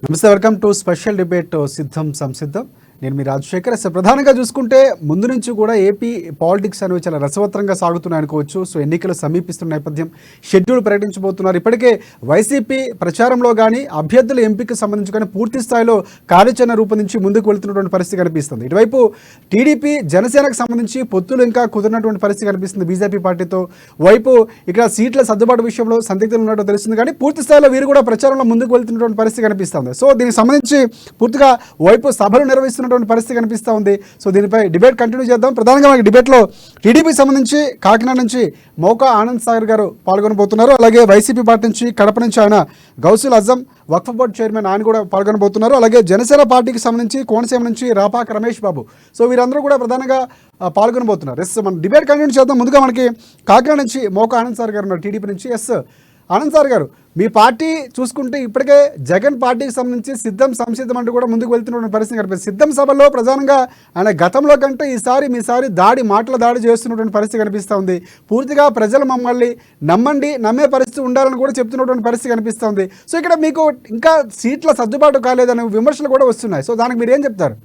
నమస్తే, welcome to special debate సిద్ధం సంసిద్ధం. నేను మీ రాజశేఖర్. అసలు ప్రధానంగా చూసుకుంటే ముందు నుంచి కూడా ఏపీ పాలిటిక్స్ అనేవి చాలా రసవత్రంగా సాగుతున్నాయి అనుకోవచ్చు. సో ఎన్నికలు సమీపిస్తున్న నేపథ్యం షెడ్యూల్ ప్రకటించబోతున్నారు. ఇప్పటికే వైసీపీ ప్రచారంలో కానీ అభ్యర్థుల ఎంపికకు సంబంధించి కానీ పూర్తి స్థాయిలో కార్యాచరణ రూపొందించి ముందుకు వెళ్తున్నటువంటి పరిస్థితి కనిపిస్తుంది. ఇటువైపు టీడీపీ జనసేనకు సంబంధించి పొత్తులు ఇంకా కుదిరినటువంటి పరిస్థితి కనిపిస్తుంది బీజేపీ పార్టీతో. వైపు ఇక్కడ సీట్ల సర్దుబాటు విషయంలో సందిగ్ధులు ఉన్నట్టు తెలుస్తుంది, కానీ పూర్తి స్థాయిలో వీరు కూడా ప్రచారంలో ముందుకు వెళ్తున్నటువంటి పరిస్థితి కనిపిస్తుంది. సో దీనికి సంబంధించి పూర్తిగా వైపు సభలు నిర్వహిస్తున్న పరిస్థితి కనిపిస్తూ ఉంది. సో దీనిపై డిబేట్ కంటిన్యూ చేద్దాం. ప్రధానంగా మనకి డిబేట్లో టీడీపీ సంబంధించి కాకినాడ నుంచి మౌకా ఆనంద్ సాగర్ గారు పాల్గొనబోతున్నారు. అలాగే వైసీపీ పార్టీ నుంచి కడప నుంచి ఆయన గౌసుల్ అజం వక్ఫ్ బోర్డు చైర్మన్ ఆయన కూడా పాల్గొనబోతున్నారు. అలాగే జనసేన పార్టీకి సంబంధించి కోనసీమ నుంచి రాపాక రమేష్ బాబు. సో వీరందరూ కూడా ప్రధానంగా పాల్గొనబోతున్నారు. ఎస్, మనం డిబేట్ కంటిన్యూ చేద్దాం. ముందుగా మనకి కాకినాడ నుంచి మౌకా ఆనంద్ సాగర్ గారు ఉన్నారు టీడీపీ నుంచి. ఎస్ ఆనంద్ సార్ గారు, మీ పార్టీ చూసుకుంటే ఇప్పటికే జగన్ పార్టీకి సంబంధించి సిద్ధం సంసిద్ధం అంటూ కూడా ముందుకు వెళ్తున్న పరిస్థితి కనిపిస్తుంది. సిద్ధం సభలో ప్రధానంగా ఆయన గతంలో కంటే మీసారి మాటల దాడి చేస్తున్నటువంటి పరిస్థితి కనిపిస్తూ ఉంది. పూర్తిగా ప్రజలు మమ్మల్ని నమ్మే పరిస్థితి ఉండాలని కూడా చెప్తున్నటువంటి పరిస్థితి కనిపిస్తూ ఉంది. సో ఇక్కడ మీకు ఇంకా సీట్ల సర్దుబాటు కాలేదనే విమర్శలు కూడా వస్తున్నాయి. సో దానికి మీరు ఏం చెప్తారు?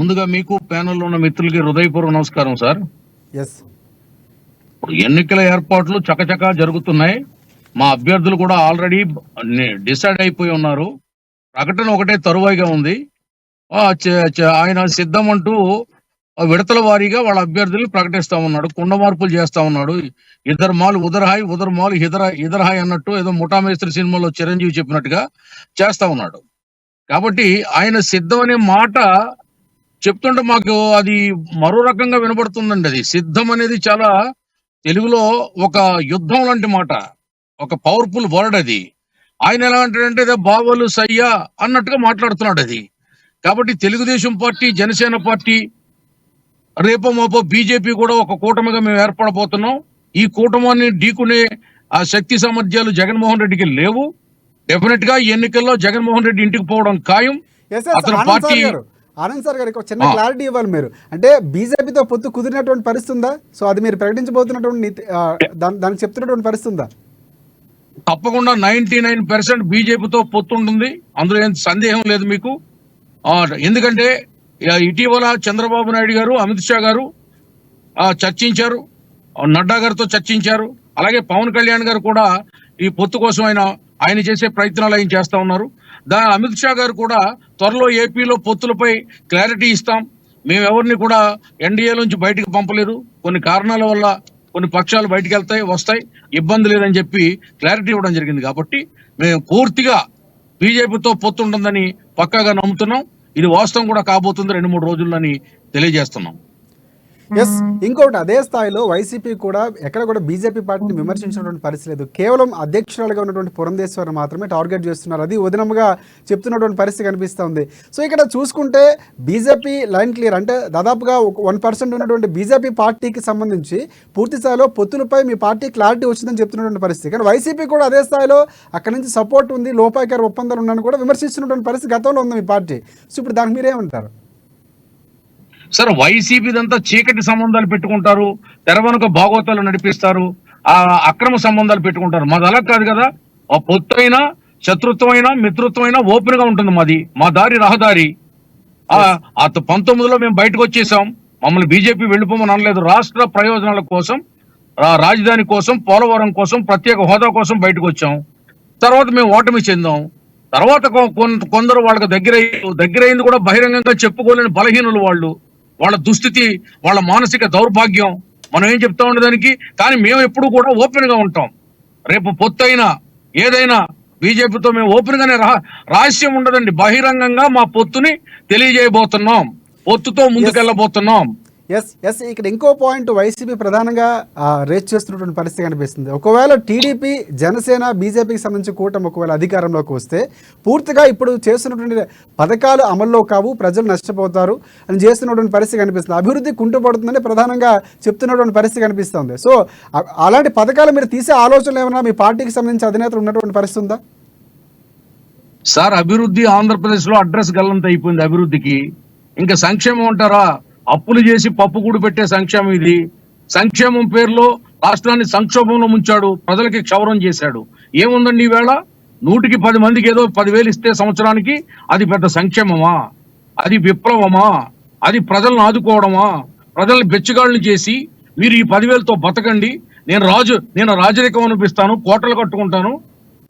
ముందుగా మీకు ప్యానెల్లో ఉన్న మిత్రులకి హృదయపూర్వక నమస్కారం సార్. ఎస్, ఎన్నికల ఏర్పాట్లు చకచకా జరుగుతున్నాయి. మా అభ్యర్థులు కూడా ఆల్రెడీ డిసైడ్ అయిపోయి ఉన్నారు. ప్రకటన ఒకటే తరువాయిగా ఉంది. ఆయన సిద్ధం అంటూ విడతల వారీగా వాళ్ళ అభ్యర్థులు ప్రకటిస్తా ఉన్నాడు. కుండ మార్పులు చేస్తా ఉన్నాడు. ఇద్దరు మాలు ఉదర్హాయ్, ఉదర్ మాలు ఇదర్హాయ్ అన్నట్టు ఏదో ముఠామేస్త్రి సినిమాలో చిరంజీవి చెప్పినట్టుగా చేస్తా ఉన్నాడు. కాబట్టి ఆయన సిద్ధం అనే మాట చెప్తుంటే మాకు అది మరో రకంగా వినబడుతుందండి. అది సిద్ధం అనేది చాలా తెలుగులో ఒక యుద్ధం లాంటి మాట, ఒక పవర్ఫుల్ వర్డ్ అది. ఆయన ఎలా అంటాడంటే ఏదో బావలు సయ్యా అన్నట్టుగా మాట్లాడుతున్నాడు అది. కాబట్టి తెలుగుదేశం పార్టీ, జనసేన పార్టీ, రేపో మాపో బీజేపీ కూడా ఒక కూటమిగా మేము ఏర్పడబోతున్నాం. ఈ కూటమాన్ని ఢీకునే ఆ శక్తి సామర్థ్యాలు జగన్మోహన్ రెడ్డికి లేవు. డెఫినెట్ గా ఈ ఎన్నికల్లో జగన్మోహన్ రెడ్డి ఇంటికి పోవడం ఖాయం. అతని పార్టీ ఆనంద్ సార్ గారు చిన్న క్లారిటీ ఇవ్వాలి మీరు. అంటే బీజేపీతో పొత్తు కుదిరినటువంటి పరిస్థితి ఉందా? సో అది మీరు ప్రకటించబోతున్నటువంటి దానికి చెప్తున్నటువంటి పరిస్థితి ఉందా? తప్పకుండా 99% బీజేపీతో పొత్తు ఉంటుంది. అందులో ఏం సందేహం లేదు మీకు. ఎందుకంటే ఇటీవల చంద్రబాబు నాయుడు గారు, అమిత్ షా గారు చర్చించారు, నడ్డా గారితో చర్చించారు. అలాగే పవన్ కళ్యాణ్ గారు కూడా ఈ పొత్తు కోసం ఆయన చేసే ప్రయత్నాలు ఆయన చేస్తా ఉన్నారు. అమిత్ షా గారు కూడా త్వరలో ఏపీలో పొత్తులపై క్లారిటీ ఇస్తాం, మేము ఎవరిని కూడా ఎన్డీఏ నుంచి బయటకు పంపలేదు, కొన్ని కారణాల వల్ల కొన్ని పక్షాలు బయటకు వస్తాయి, ఇబ్బంది లేదని చెప్పి క్లారిటీ ఇవ్వడం జరిగింది. కాబట్టి మేము పూర్తిగా బీజేపీతో పొత్తు ఉంటుందని పక్కాగా నమ్ముతున్నాం. ఇది వాస్తవం కూడా కాబోతుంది 2-3 రోజుల్లోని తెలియజేస్తున్నాం. ఎస్, ఇంకోటి అదే స్థాయిలో వైసీపీ కూడా ఎక్కడ కూడా బీజేపీ పార్టీని విమర్శించినటువంటి పరిస్థితి లేదు. కేవలం అధ్యక్షురాలుగా ఉన్నటువంటి పురంధేశ్వరి మాత్రమే టార్గెట్ చేస్తున్నారు. అది ఉదనముగా చెప్తున్నటువంటి పరిస్థితి కనిపిస్తూ ఉంది. సో ఇక్కడ చూసుకుంటే బీజేపీ లైన్ క్లియర్, అంటే దాదాపుగా 1% ఉన్నటువంటి బీజేపీ పార్టీకి సంబంధించి పూర్తి స్థాయిలో పొత్తులపై మీ పార్టీ క్లారిటీ వచ్చిందని చెప్తున్నటువంటి పరిస్థితి. కానీ వైసీపీ కూడా అదే స్థాయిలో అక్కడి నుంచి సపోర్ట్ ఉంది, లోపాయకార ఒప్పందాలు ఉన్నాయని కూడా విమర్శిస్తున్నటువంటి పరిస్థితి గతంలో ఉంది మీ పార్టీ. సో ఇప్పుడు దానికి మీరేమంటారు? సార్, వైసీపీదంతా చీకటి సంబంధాలు పెట్టుకుంటారు, తెరవనుక భాగవతాలు నడిపిస్తారు, అక్రమ సంబంధాలు పెట్టుకుంటారు. మాది అలా కాదు కదా. పొత్తు అయినా, శత్రుత్వం అయినా, మిత్రుత్వం అయినా ఓపెన్ గా ఉంటుంది మాది. మా దారి రహదారి. 19లో మేము బయటకు వచ్చేసాం. మమ్మల్ని బీజేపీ వెళ్ళిపోమని అనలేదు. రాష్ట్ర ప్రయోజనాల కోసం, రాజధాని కోసం, పోలవరం కోసం, ప్రత్యేక హోదా కోసం బయటకు వచ్చాం. తర్వాత మేము ఓటమి చెందాం. తర్వాత కొందరు వాళ్ళకి దగ్గరైంది కూడా బహిరంగంగా చెప్పుకోలేని బలహీనులు వాళ్ళ దుస్థితి, వాళ్ళ మానసిక దౌర్భాగ్యం మనం ఏం చెప్తా ఉండేదానికి. కానీ మేము ఎప్పుడు కూడా ఓపెన్ గా ఉంటాం. రేపు పొత్తు అయినా ఏదైనా బీజేపీతో మేము ఓపెన్ గానే, రహస్యం ఉండదండి. బహిరంగంగా మా పొత్తుని తెలియజేయబోతున్నాం, పొత్తుతో ముందుకెళ్ళబోతున్నాం. ఎస్, ఇక్కడ ఇంకో పాయింట్ వైసీపీ ప్రధానంగా రేస్ చేస్తున్నటువంటి పరిస్థితి కనిపిస్తుంది. ఒకవేళ టీడీపీ, జనసేన, బీజేపీకి సంబంధించి కూటమి ఒకవేళ అధికారంలోకి వస్తే పూర్తిగా ఇప్పుడు చేస్తున్నటువంటి పథకాలు అమల్లో కావు, ప్రజలు నష్టపోతారు అని చేస్తున్నటువంటి పరిస్థితి కనిపిస్తుంది. అభివృద్ధి కుంటుపడుతుందని ప్రధానంగా చెప్తున్నటువంటి పరిస్థితి కనిపిస్తుంది. సో అలాంటి పథకాలు మీరు తీసే ఆలోచనలు ఏమైనా మీ పార్టీకి సంబంధించి అధినేతలు ఉన్నటువంటి పరిస్థితి ఉందా? సార్, అభివృద్ధి ఆంధ్రప్రదేశ్ లో అడ్రస్ గల్లంత అయిపోయింది. అభివృద్ధికి ఇంకా సంక్షేమం అంటారా? అప్పులు చేసి పప్పు కూడు పెట్టే సంక్షేమం ఇది. సంక్షేమం పేరులో రాష్ట్రాన్ని సంక్షోభంలో ముంచాడు, ప్రజలకి క్షౌరం చేశాడు. ఏముందండి ఈవేళ? 100కి 10 మందికి ఏదో 10,000 ఇస్తే సంవత్సరానికి అది పెద్ద సంక్షేమమా? అది విప్లవమా? అది ప్రజలను ఆదుకోవడమా? ప్రజల్ని బెచ్చగాళ్ళని చేసి మీరు ఈ 10,000తో బతకండి, నేను రాజరికం అనిపిస్తాను, కోటలు కట్టుకుంటాను,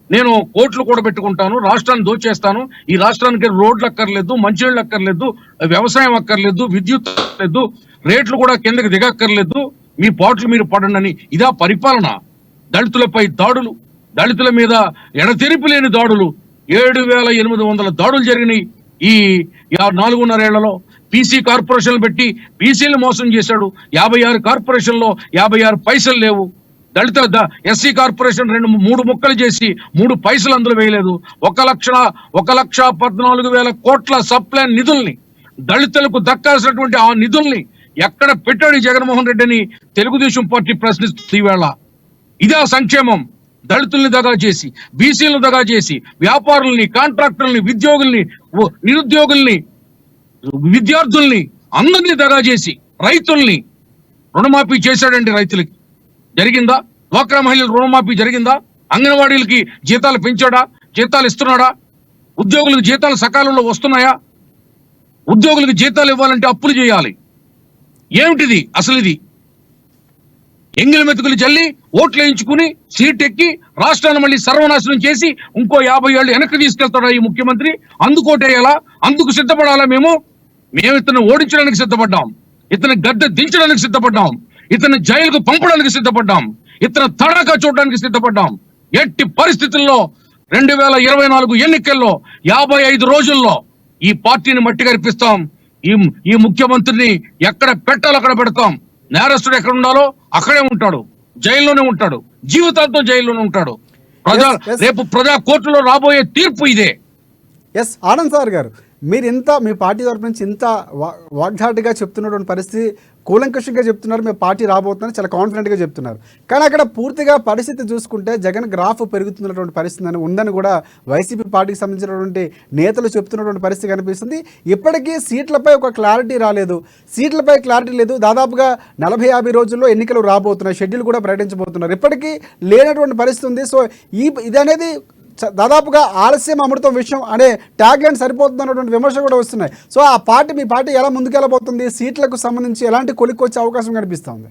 నేను కోట్లు కూడా పెట్టుకుంటాను, రాష్ట్రాన్ని దోచేస్తాను, ఈ రాష్ట్రానికి రోడ్లు అక్కర్లేదు, మంచినీళ్ళు అక్కర్లేదు, వ్యవసాయం అక్కర్లేదు, విద్యుత్ అక్కర్లేదు, రేట్లు కూడా కిందకి దిగక్కర్లేదు, మీ పాటలు మీరు పడండి అని ఇదా పరిపాలన? దళితులపై దాడులు, దళితుల మీద ఎడతెరిపి లేని దాడులు, 7,800 దాడులు జరిగినాయి ఈ 4.5 ఏళ్లలో. పీసీ కార్పొరేషన్లు పెట్టి బీసీలను మోసం చేశాడు. 56 కార్పొరేషన్లో 56 పైసలు లేవు. దళిత ఎస్సీ కార్పొరేషన్ 3 ముక్కలు చేసి 3 పైసలు అందులో వేయలేదు. 1,14,000 కోట్ల సప్లై నిధుల్ని, దళితులకు దక్కాల్సినటువంటి ఆ నిధుల్ని ఎక్కడ పెట్టాడు జగన్మోహన్ రెడ్డి అని తెలుగుదేశం పార్టీ ప్రశ్నిస్తుంది ఈవేళ. ఇదే సంక్షేమం? దళితుల్ని దగా చేసి, బీసీలను దగా చేసి, వ్యాపారుల్ని, కాంట్రాక్టర్లని, ఉద్యోగుల్ని, నిరుద్యోగుల్ని, విద్యార్థుల్ని అందరినీ దగా చేసి రైతుల్ని రుణమాఫీ చేశాడండి. రైతులకి జరిగిందా? డ్వాక్రా మహిళల రుణమాఫీ జరిగిందా? అంగన్వాడీలకి జీతాలు పెంచాడా? జీతాలు ఇస్తున్నాడా? ఉద్యోగులకు జీతాలు సకాలంలో వస్తున్నాయా? ఉద్యోగులకు జీతాలు ఇవ్వాలంటే అప్పులు చేయాలి. ఏమిటిది అసలు? ఇది ఎంగిలి మెతుకులు చల్లి ఓట్లు వేయించుకుని సీట్ ఎక్కి రాష్ట్రాన్ని మళ్ళీ సర్వనాశనం చేసి ఇంకో 50 ఏళ్ళు వెనక్కి తీసుకెళ్తాడా ఈ ముఖ్యమంత్రి? అందుకోటేయాలా? అందుకు సిద్ధపడాలా? మేము ఇతను ఓడించడానికి సిద్ధపడ్డాం, ఇతను గద్దె దించడానికి సిద్ధపడ్డాం, ఇతను జైలుకు పంపడానికి సిద్ధపడ్డాం, ఇతను తడాకా చూడడానికి సిద్ధపడ్డాం. ఎట్టి పరిస్థితుల్లో 2024 ఎన్నికల్లో 55 రోజుల్లో ఈ పార్టీని మట్టి కరిపిస్తాం. ఈ ముఖ్యమంత్రిని ఎక్కడ పెట్టాలో అక్కడ పెడతాం. నేరస్తుడు ఎక్కడ ఉండాలో అక్కడే ఉంటాడు, జైల్లోనే ఉంటాడు, జీవితాంతం జైల్లోనే ఉంటాడు. రేపు ప్రజా కోర్టులో రాబోయే తీర్పు ఇదే. ఎస్ ఆనంద్ సార్ గారు, మీరు మీ పార్టీ తరపు నుంచి ఇంత వాగ్దాటిగా చెప్తున్నటువంటి పరిస్థితి, కూలంకషంగా చెప్తున్నారు, మేము పార్టీ రాబోతుందని చాలా కాన్ఫిడెంట్గా చెప్తున్నారు. కానీ అక్కడ పూర్తిగా పరిస్థితి చూసుకుంటే జగన్ గ్రాఫ్ పెరుగుతున్నటువంటి పరిస్థితి ఉందని కూడా వైసీపీ పార్టీకి సంబంధించినటువంటి నేతలు చెప్తున్నటువంటి పరిస్థితి కనిపిస్తుంది. ఇప్పటికీ సీట్లపై ఒక క్లారిటీ రాలేదు, సీట్లపై క్లారిటీ లేదు. దాదాపుగా 40-50 రోజుల్లో ఎన్నికలు రాబోతున్నాయి, షెడ్యూల్ కూడా ప్రకటించబోతున్నారు. ఇప్పటికీ లేనటువంటి పరిస్థితి ఉంది. సో ఇది అనేది దాదాపుగా ఆలస్యం అమృతం విషయం అనే ట్యాగ్ లైన్ సరిపోతుంది అన్నటువంటి విమర్శలు కూడా వస్తున్నాయి. సో మీ పార్టీ ఎలా ముందుకెళ్ళబోతుంది? సీట్లకు సంబంధించి ఎలాంటి కొలిక్కొచ్చే అవకాశం కనిపిస్తుంది?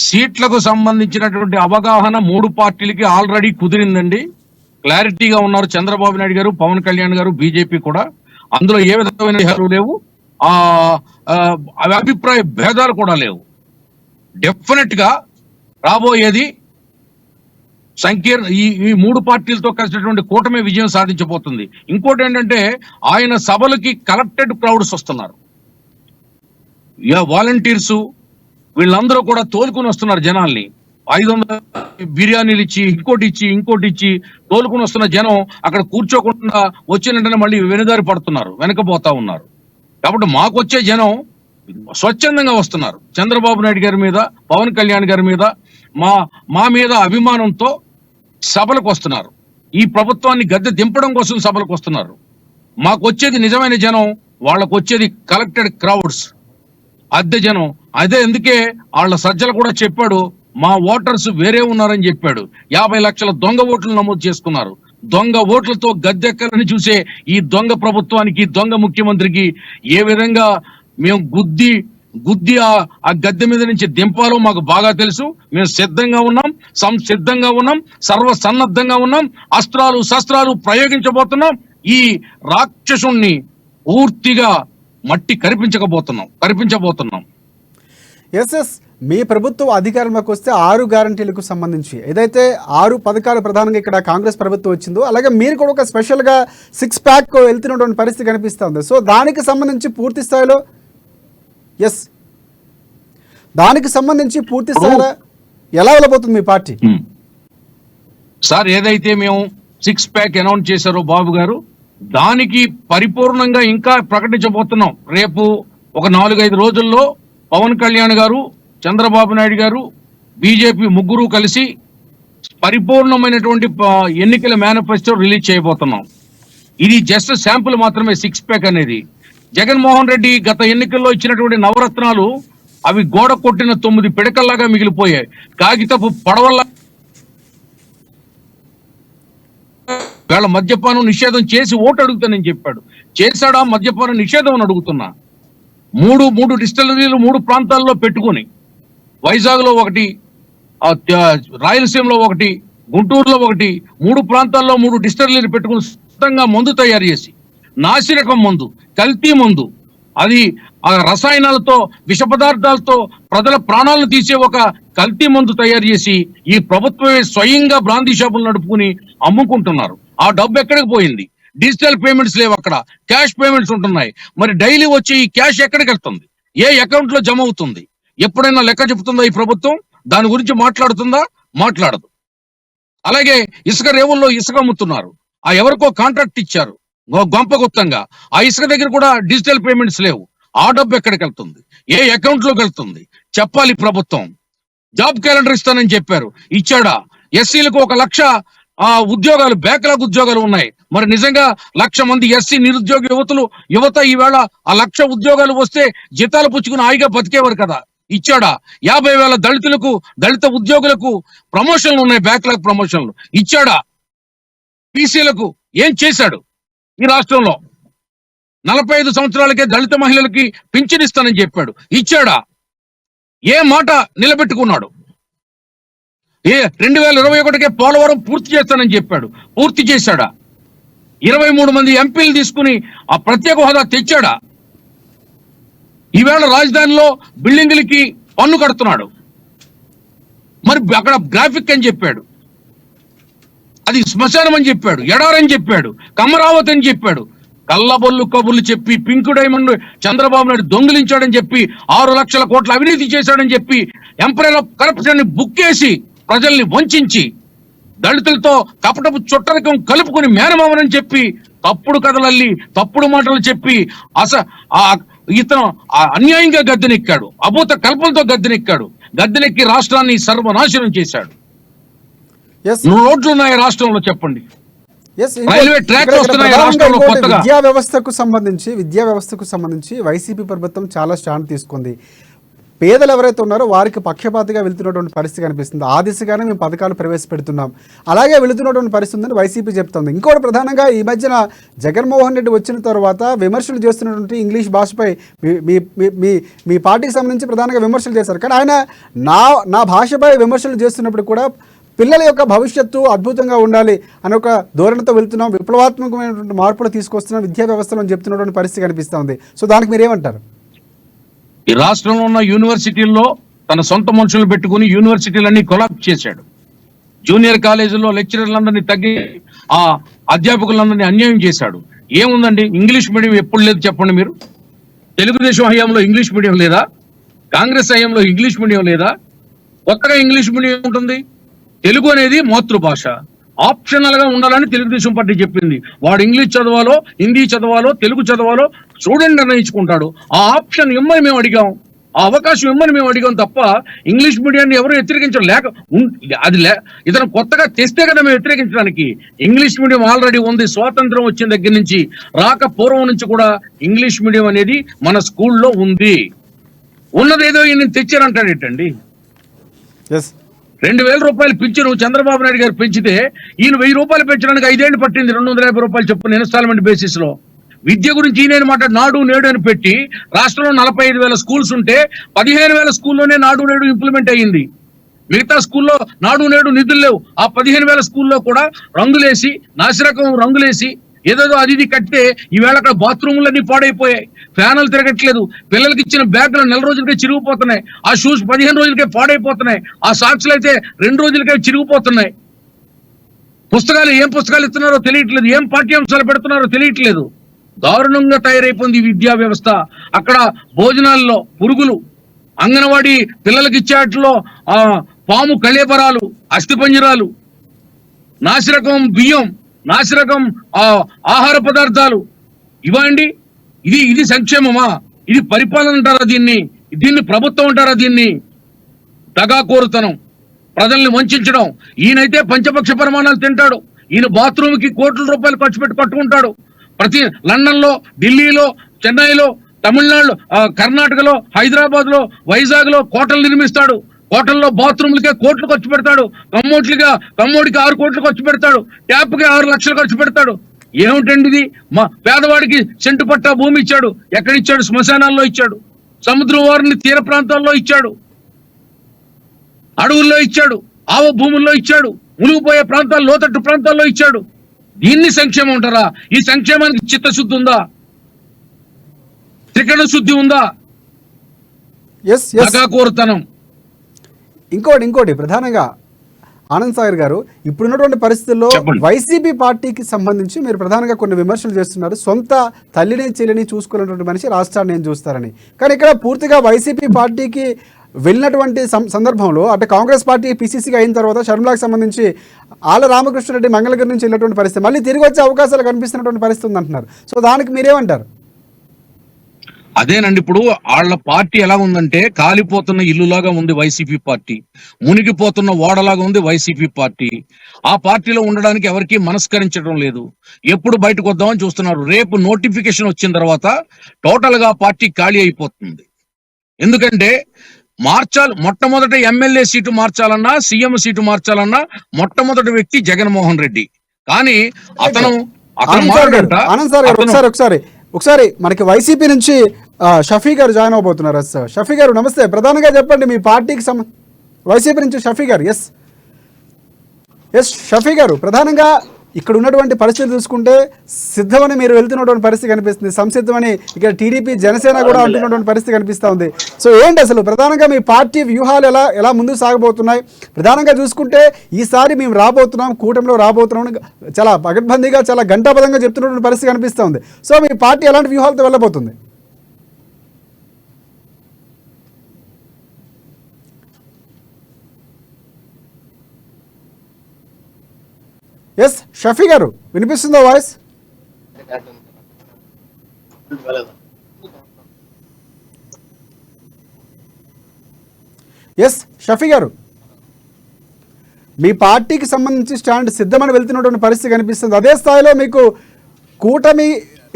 సీట్లకు సంబంధించినటువంటి అవగాహన 3 పార్టీలకి ఆల్రెడీ కుదిరిందండి. క్లారిటీగా ఉన్నారు చంద్రబాబు నాయుడు గారు, పవన్ కళ్యాణ్ గారు, బీజేపీ కూడా. అందులో ఏ విధమైన లేవు, అభిప్రాయ భేదాలు కూడా లేవు. డెఫినెట్ గా రాబోయేది ఈ 3 పార్టీలతో కలిసినటువంటి కూటమి విజయం సాధించబోతుంది. ఇంకోటి ఏంటంటే ఆయన సభలకి కలెక్టెడ్ క్రౌడ్స్ వస్తున్నారు. వాలంటీర్స్ వీళ్ళందరూ కూడా తోలుకుని వస్తున్నారు జనాల్ని. 500 బిర్యానీలు ఇచ్చి ఇంకోటి ఇచ్చి తోలుకుని వస్తున్న జనం అక్కడ కూర్చోకుండా వచ్చిన వెంటనే మళ్ళీ వెనకపోతా ఉన్నారు. కాబట్టి మాకు వచ్చే జనం స్వచ్ఛందంగా వస్తున్నారు. చంద్రబాబు నాయుడు గారి మీద, పవన్ కళ్యాణ్ గారి మీద, మా మీద అభిమానంతో సభలకు వస్తున్నారు. ఈ ప్రభుత్వాన్ని గద్దె దింపడం కోసం సభలకు వస్తున్నారు. మాకు వచ్చేది నిజమైన జనం, వాళ్ళకు వచ్చేది కలెక్టెడ్ క్రౌడ్స్, అద్దె జనం. అదే అందుకే వాళ్ళ సజ్జలు కూడా చెప్పాడు, మా ఓటర్స్ వేరే ఉన్నారని చెప్పాడు. 50 లక్షల దొంగ ఓట్లు నమోదు చేసుకున్నారు. దొంగ ఓట్లతో గద్దెక్కలని చూసే ఈ దొంగ ప్రభుత్వానికి, దొంగ ముఖ్యమంత్రికి ఏ విధంగా మేము గుద్ది ఆ గద్దె మీద నుంచి దింపాలో మాకు బాగా తెలుసు. మేము సిద్ధంగా ఉన్నాం, సంసిద్ధంగా ఉన్నాం, సర్వసన్నద్ధంగా ఉన్నాం, అస్త్రాలు శస్త్రాలు ప్రయోగించబోతున్నాం. ఈ రాక్షసుణ్ణి పూర్తిగా మట్టి కరిపించబోతున్నాం. ఎస్ మీ ప్రభుత్వం అధికారంలోకి వస్తే 6 గ్యారంటీలకు సంబంధించి ఏదైతే 6 పథకాలు ప్రధానంగా ఇక్కడ కాంగ్రెస్ ప్రభుత్వం వచ్చిందో, అలాగే మీరు కూడా ఒక స్పెషల్గా 6 ప్యాక్ వెళ్తున్నటువంటి పరిస్థితి కనిపిస్తుంది. సో దానికి సంబంధించి పూర్తి స్థాయిలో ఎలా వెళ్ళబోతుంది మీ పార్టీ? సార్, ఏదైతే మేము 6 ప్యాక్ అనౌన్స్ చేశారో బాబు గారు, దానికి పరిపూర్ణంగా ఇంకా ప్రకటించబోతున్నాం. రేపు ఒక 4-5 రోజుల్లో పవన్ కళ్యాణ్ గారు, చంద్రబాబు నాయుడు గారు, బీజేపీ ముగ్గురు కలిసి పరిపూర్ణమైనటువంటి ఎన్నికల మేనిఫెస్టో రిలీజ్ చేయబోతున్నాం. ఇది జస్ట్ శాంపుల్ మాత్రమే 6 ప్యాక్ అనేది. జగన్మోహన్ రెడ్డి గత ఎన్నికల్లో ఇచ్చినటువంటి నవరత్నాలు అవి గోడ కొట్టిన 9 పిడకల్లాగా మిగిలిపోయాయి, కాగితపు పడవల్లా. వేళ మద్యపానం నిషేధం చేసి ఓటు అడుగుతానని చెప్పాడు. చేశాడా మద్యపానం నిషేధం అని అడుగుతున్నా. మూడు డిస్టిలరీలు 3 ప్రాంతాల్లో పెట్టుకుని, వైజాగ్ లో ఒకటి, రాయలసీమలో ఒకటి, గుంటూరులో ఒకటి, 3 ప్రాంతాల్లో 3 డిస్టిలరీలు పెట్టుకుని సొంతంగా మందు తయారు చేసి, నాసిరకం మందు, కల్తీ మందు, అది ఆ రసాయనాలతో, విష పదార్థాలతో ప్రజల ప్రాణాలను తీసే ఒక కల్తీ మందు తయారు చేసి ఈ ప్రభుత్వమే స్వయంగా బ్రాందీ షాపులు నడుపుకుని అమ్ముకుంటున్నారు. ఆ డబ్బు ఎక్కడికి పోయింది? డిజిటల్ పేమెంట్స్ లేవు, అక్కడ క్యాష్ పేమెంట్స్ ఉంటున్నాయి. మరి డైలీ వచ్చి ఈ క్యాష్ ఎక్కడికి వెళ్తుంది? ఏ అకౌంట్ లో జమ అవుతుంది? ఎప్పుడైనా లెక్క చెప్తుందా ఈ ప్రభుత్వం? దాని గురించి మాట్లాడుతుందా? మాట్లాడదు. అలాగే ఇసుక రేవుల్లో ఇసుక అమ్ముతున్నారు. ఆ ఎవరికో కాంట్రాక్ట్ ఇచ్చారు గొంపగుప్తంగా. ఆ ఇసుక దగ్గర కూడా డిజిటల్ పేమెంట్స్ లేవు. ఆ డబ్బు ఎక్కడికి వెళ్తుంది? ఏ అకౌంట్ లోకి వెళ్తుంది? చెప్పాలి ప్రభుత్వం. జాబ్ క్యాలెండర్ ఇస్తానని చెప్పారు, ఇచ్చాడా? ఎస్సీలకు 1 లక్ష ఉద్యోగాలు, బ్యాక్లాగ్ ఉద్యోగాలు ఉన్నాయి. మరి నిజంగా 1,00,000 మంది ఎస్సీ నిరుద్యోగ యువత ఈవేళ ఆ 1,00,000 ఉద్యోగాలు వస్తే జీతాలు పుచ్చుకుని హాయిగా బతికేవారు కదా. ఇచ్చాడా? 50,000 దళిత ఉద్యోగులకు ప్రమోషన్లు ఉన్నాయి, బ్యాక్లాగ్ ప్రమోషన్లు. ఇచ్చాడా? బీసీలకు ఏం చేశాడు? ఈ రాష్ట్రంలో 45 సంవత్సరాలకే దళిత మహిళలకి పింఛన్ ఇస్తానని చెప్పాడు, ఇచ్చాడా? ఏ మాట నిలబెట్టుకున్నాడు? 2021కే పోలవరం పూర్తి చేస్తానని చెప్పాడు, పూర్తి చేశాడా? 23 మంది ఎంపీలు తీసుకుని ఆ ప్రత్యేక హోదా తెచ్చాడా? ఈవేళ రాజధానిలో బిల్డింగులకి పన్ను కడుతున్నాడు. మరి అక్కడ గ్రాఫిక్ అని చెప్పాడు, అది శ్మశానం అని చెప్పాడు, ఎడారని చెప్పాడు, కమరావతి అని చెప్పాడు. కళ్ళబొల్లు కబుర్లు చెప్పి పింక్ డైమండ్ చంద్రబాబు నాయుడు దొంగిలించాడని చెప్పి, 6 లక్షల కోట్ల అవినీతి చేశాడని చెప్పి, ఎంపైర్ ఆఫ్ కరప్షన్ ని బుక్ చేసి ప్రజల్ని వంచి దళితులతో కపటపు చుట్టరికం కలుపుకుని మేనమామనని చెప్పి తప్పుడు కథలల్లి తప్పుడు మాటలు చెప్పి ఇతను అన్యాయంగా గద్దెనెక్కాడు, అభూత కల్పనతో గద్దెనెక్కి రాష్ట్రాన్ని సర్వనాశనం చేశాడు. రోడ్లు ఉన్నాయి రాష్ట్రంలో, చెప్పండి. రైల్వే ట్రాక్ వస్తున్నాయి రాష్ట్రంలో కొత్తగా. విద్యా వ్యవస్థకు సంబంధించి వైసీపీ ప్రభుత్వం చాలా స్టాండ్ తీసుకుంది. పేదలు ఎవరైతే ఉన్నారో వారికి పక్షపాతిగా వెళ్తున్నటువంటి పరిస్థితి కనిపిస్తుంది. ఆ దిశగానే మేము పథకాలు ప్రవేశపెడుతున్నాం, అలాగే వెళుతున్నటువంటి పరిస్థితి ఉందని వైసీపీ చెప్తుంది. ఇంకోటి ప్రధానంగా ఈ మధ్యన జగన్మోహన్ రెడ్డి వచ్చిన తర్వాత విమర్శలు చేస్తున్నటువంటి ఇంగ్లీష్ భాషపై మీ పార్టీకి సంబంధించి ప్రధానంగా విమర్శలు చేశారు. కానీ ఆయన నా భాషపై విమర్శలు చేస్తున్నప్పుడు కూడా పిల్లల యొక్క భవిష్యత్తు అద్భుతంగా ఉండాలి అనే ఒక ధోరణితో వెళ్తున్నాం, విప్లవాత్మకమైనటువంటి మార్పులు తీసుకొస్తున్నాం విద్యా వ్యవస్థలో అని చెప్తున్నటువంటి పరిస్థితి కనిపిస్తుంది. సో దానికి మీరేమంటారు? ఈ రాష్ట్రంలో ఉన్న యూనివర్సిటీల్లో తన సొంత మనుషులు పెట్టుకుని యూనివర్సిటీలన్నీ కొలాప్స్ చేశాడు. జూనియర్ కాలేజీల్లో లెక్చరర్లందరినీ తగ్గి ఆ అధ్యాపకులందరినీ అన్యాయం చేశాడు. ఏముందండి? ఇంగ్లీష్ మీడియం ఎప్పుడు లేదు చెప్పండి మీరు? తెలుగుదేశం హయాంలో ఇంగ్లీష్ మీడియం లేదా? కాంగ్రెస్ హయాంలో ఇంగ్లీష్ మీడియం లేదా? కొత్తగా ఇంగ్లీష్ మీడియం ఉంటుంది. తెలుగు అనేది మాతృభాష, ఆప్షనల్ గా ఉండాలని తెలుగుదేశం పార్టీ చెప్పింది. వాడు ఇంగ్లీష్ చదవాలో, హిందీ చదవాలో, తెలుగు చదవాలో స్టూడెంట్ నిర్ణయించుకుంటాడు. ఆ ఆప్షన్ ఇమ్మని మేము అడిగాం, ఆ అవకాశం ఇమ్మని మేము అడిగాం తప్ప ఇంగ్లీష్ మీడియాన్ని ఎవరు వ్యతిరేకించడం ఇతను కొత్తగా తెస్తే కదా మేము వ్యతిరేకించడానికి. ఇంగ్లీష్ మీడియం ఆల్రెడీ ఉంది. స్వాతంత్రం వచ్చిన దగ్గర నుంచి, రాక పూర్వం నుంచి కూడా ఇంగ్లీష్ మీడియం అనేది మన స్కూల్లో ఉంది. ఉన్నదేదో ఈయన తెచ్చారంటాడేటండి. 2,000 రూపాయలు పింఛను చంద్రబాబు నాయుడు గారు పెంచితే ఈయన 1,000 రూపాయలు పెంచడానికి 5 ఏళ్ళు పట్టింది. 250 రూపాయలు చొప్పున ఇన్స్టాల్మెంట్ బేసిస్ లో. విద్య గురించి ఈయన మాట నాడు నేడు అని పెట్టి రాష్ట్రంలో 45,000 స్కూల్స్ ఉంటే 15,000 స్కూల్లోనే నాడు నేడు ఇంప్లిమెంట్ అయ్యింది. మిగతా స్కూల్లో నాడు నేడు నిధులు లేవు. ఆ 15,000 స్కూల్లో కూడా రంగులేసి, నాసిరకం రంగులేసి ఏదేదో అది కట్టితే ఈవేళ అక్కడ బాత్రూములన్నీ పాడైపోయాయి, ఫ్యాన్లు తిరగట్లేదు, పిల్లలకి ఇచ్చిన బ్యాగులు 4 రోజులకే చిరిగిపోతున్నాయి, ఆ షూస్ 15 రోజులకే పాడైపోతున్నాయి, ఆ సాక్స్లు అయితే 2 రోజులకే చిరిగిపోతున్నాయి. ఏం పుస్తకాలు ఇస్తున్నారో తెలియట్లేదు, ఏం పాఠ్యాంశాలు పెడుతున్నారో తెలియట్లేదు. దారుణంగా తయారైపోయింది విద్యా వ్యవస్థ. అక్కడ భోజనాల్లో పురుగులు, అంగన్వాడీ పిల్లలకి ఇచ్చేట్లో పాము కళేబరాలు, అస్థిపంజరాలు, నాసిరకం బియ్యం, నాసిరకం ఆహార పదార్థాలు. ఇవ్వండి, ఇది సంక్షేమమా? ఇది పరిపాలన అంటారా? దీన్ని ప్రభుత్వం అంటారా? దీన్ని దగాకోరుతనం, ప్రజల్ని వంచడం. ఈయనైతే పంచపక్ష ప్రమాణాలు తింటాడు. ఈయన బాత్రూమ్ కి కోట్ల రూపాయలు ఖర్చు పెట్టి కట్టుకుంటాడు. లండన్ లో, ఢిల్లీలో, చెన్నైలో, తమిళనాడు, కర్ణాటకలో, హైదరాబాద్ లో, వైజాగ్ లో కోటలు నిర్మిస్తాడు. హోటల్లో బాత్రూమ్లకే కోట్లు ఖర్చు పెడతాడు, కమ్మోడికి 6 కోట్లు ఖర్చు పెడతాడు, ట్యాప్కి 6 లక్షలు ఖర్చు పెడతాడు. ఏమిటండి ఇది? మా పేదవాడికి సెంటు పట్టా భూమి ఇచ్చాడు. ఎక్కడిచ్చాడు? శ్మశానాల్లో ఇచ్చాడు, సముద్రం వారిని తీర ప్రాంతాల్లో ఇచ్చాడు, అడవుల్లో ఇచ్చాడు, ఆవ భూముల్లో ఇచ్చాడు, మునిగిపోయే ప్రాంతాల్లో, లోతట్టు ప్రాంతాల్లో ఇచ్చాడు. దీన్ని సంక్షేమం అంటారా? ఈ సంక్షేమానికి చిత్తశుద్ధి ఉందా? త్రికరణ శుద్ధి ఉందా? కోరుతనం. ఇంకోటి ప్రధానంగా ఆనంద్ సాగర్ గారు, ఇప్పుడున్నటువంటి పరిస్థితుల్లో వైసీపీ పార్టీకి సంబంధించి మీరు ప్రధానంగా కొన్ని విమర్శలు చేస్తున్నారు. సొంత తల్లిని చెల్లిని చూసుకున్నటువంటి మనిషి రాష్ట్రాన్ని ఏం చూస్తారని. కానీ ఇక్కడ పూర్తిగా వైసీపీ పార్టీకి వెళ్ళినటువంటి సందర్భంలో అంటే కాంగ్రెస్ పార్టీ పిసిసిగా అయిన తర్వాత షర్మిలాకి సంబంధించి ఆల రామకృష్ణారెడ్డి మంగళగిరి నుంచి వెళ్ళినటువంటి పరిస్థితి, మళ్ళీ తిరిగి వచ్చే అవకాశాలు కనిపిస్తున్నటువంటి పరిస్థితి ఉంది అంటున్నారు. సో దానికి మీరేమంటారు? అదేనండి, ఇప్పుడు వాళ్ళ పార్టీ ఎలా ఉందంటే కాలిపోతున్న ఇల్లులాగా ఉంది వైసీపీ పార్టీ, మునిగిపోతున్న ఓడలాగా ఉంది వైసీపీ పార్టీ. ఆ పార్టీలో ఉండడానికి ఎవరికి మనస్కరించడం లేదు. ఎప్పుడు బయటకు వద్దామని చూస్తున్నారు. రేపు నోటిఫికేషన్ వచ్చిన తర్వాత టోటల్ గా పార్టీ ఖాళీ అయిపోతుంది. ఎందుకంటే మొట్టమొదట ఎమ్మెల్యే సీటు మార్చాలన్నా, సీఎం సీటు మార్చాలన్నా మొట్టమొదటి వ్యక్తి జగన్మోహన్ రెడ్డి. కానీ అతను ఒకసారి మనకి వైసీపీ నుంచి షఫీ గారు జాయిన్ అవబోతున్నారు. షఫీ గారు నమస్తే, ప్రధానంగా చెప్పండి మీ పార్టీకి వైసీపీ నుంచి షఫీ గారు. ఎస్ షఫీ గారు, ప్రధానంగా ఇక్కడ ఉన్నటువంటి పరిస్థితి చూసుకుంటే సిద్ధమని మీరు వెళ్తున్నటువంటి పరిస్థితి కనిపిస్తుంది, సంసిద్ధమని ఇక్కడ టీడీపీ జనసేన కూడా అంటున్నటువంటి పరిస్థితి కనిపిస్తూ ఉంది. సో ఏంటి అసలు ప్రధానంగా మీ పార్టీ వ్యూహాలు ఎలా ముందుకు సాగబోతున్నాయి? ప్రధానంగా చూసుకుంటే ఈసారి మేము రాబోతున్నాం, కూటమిలో రాబోతున్నాం చాలా పగడ్బందీగా చాలా గంటాపదంగా చెప్తున్నటువంటి పరిస్థితి కనిపిస్తూ ఉంది. సో మీ పార్టీ ఎలాంటి వ్యూహాలతో వెళ్ళబోతుంది? ఎస్ షఫీ గారు, వినిపిస్తుందా వాయిస్? ఎస్ షఫీ గారు, మీ పార్టీకి సంబంధించి స్టాండ్ సిద్ధమని వెళ్తున్నటువంటి పరిస్థితి కనిపిస్తుంది. అదే స్థాయిలో మీకు కూటమి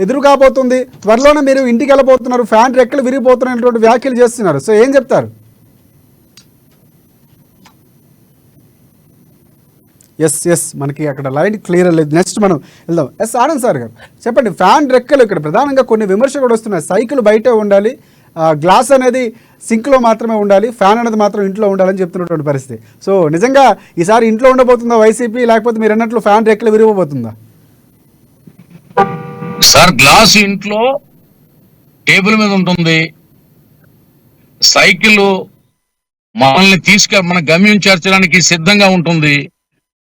ఎదురు కాబోతుంది, త్వరలోనే మీరు ఇంటికి వెళ్ళబోతున్నారు, ఫ్యాన్ రెక్కలు విరిగిపోతున్నటువంటి వ్యాఖ్యలు చేస్తున్నారు. సో ఏం చెప్తారు? ఎస్ మనకి అక్కడ లైన్ క్లియర్ లేదు. నెక్స్ట్ మనం వెళ్దాం. ఎస్ ఆనంద్ సార్ గారు చెప్పండి, ఫ్యాన్ రెక్కలు ఇక్కడ ప్రధానంగా కొన్ని విమర్శలు కూడా వస్తున్నాయి. సైకిల్ బయటే ఉండాలి, గ్లాస్ అనేది సింక్లో మాత్రమే ఉండాలి, ఫ్యాన్ అనేది మాత్రం ఇంట్లో ఉండాలని చెప్తున్నటువంటి పరిస్థితి. సో నిజంగా ఈసారి ఇంట్లో ఉండబోతుందా వైసీపీ, లేకపోతే మీరు అన్నట్లు ఫ్యాన్ రెక్కలు విరిగిపోతుందా? సార్, గ్లాస్ ఇంట్లో టేబుల్ మీద ఉంటుంది, సైకిల్ మనల్ని మన గమ్యం చేర్చడానికి సిద్ధంగా ఉంటుంది.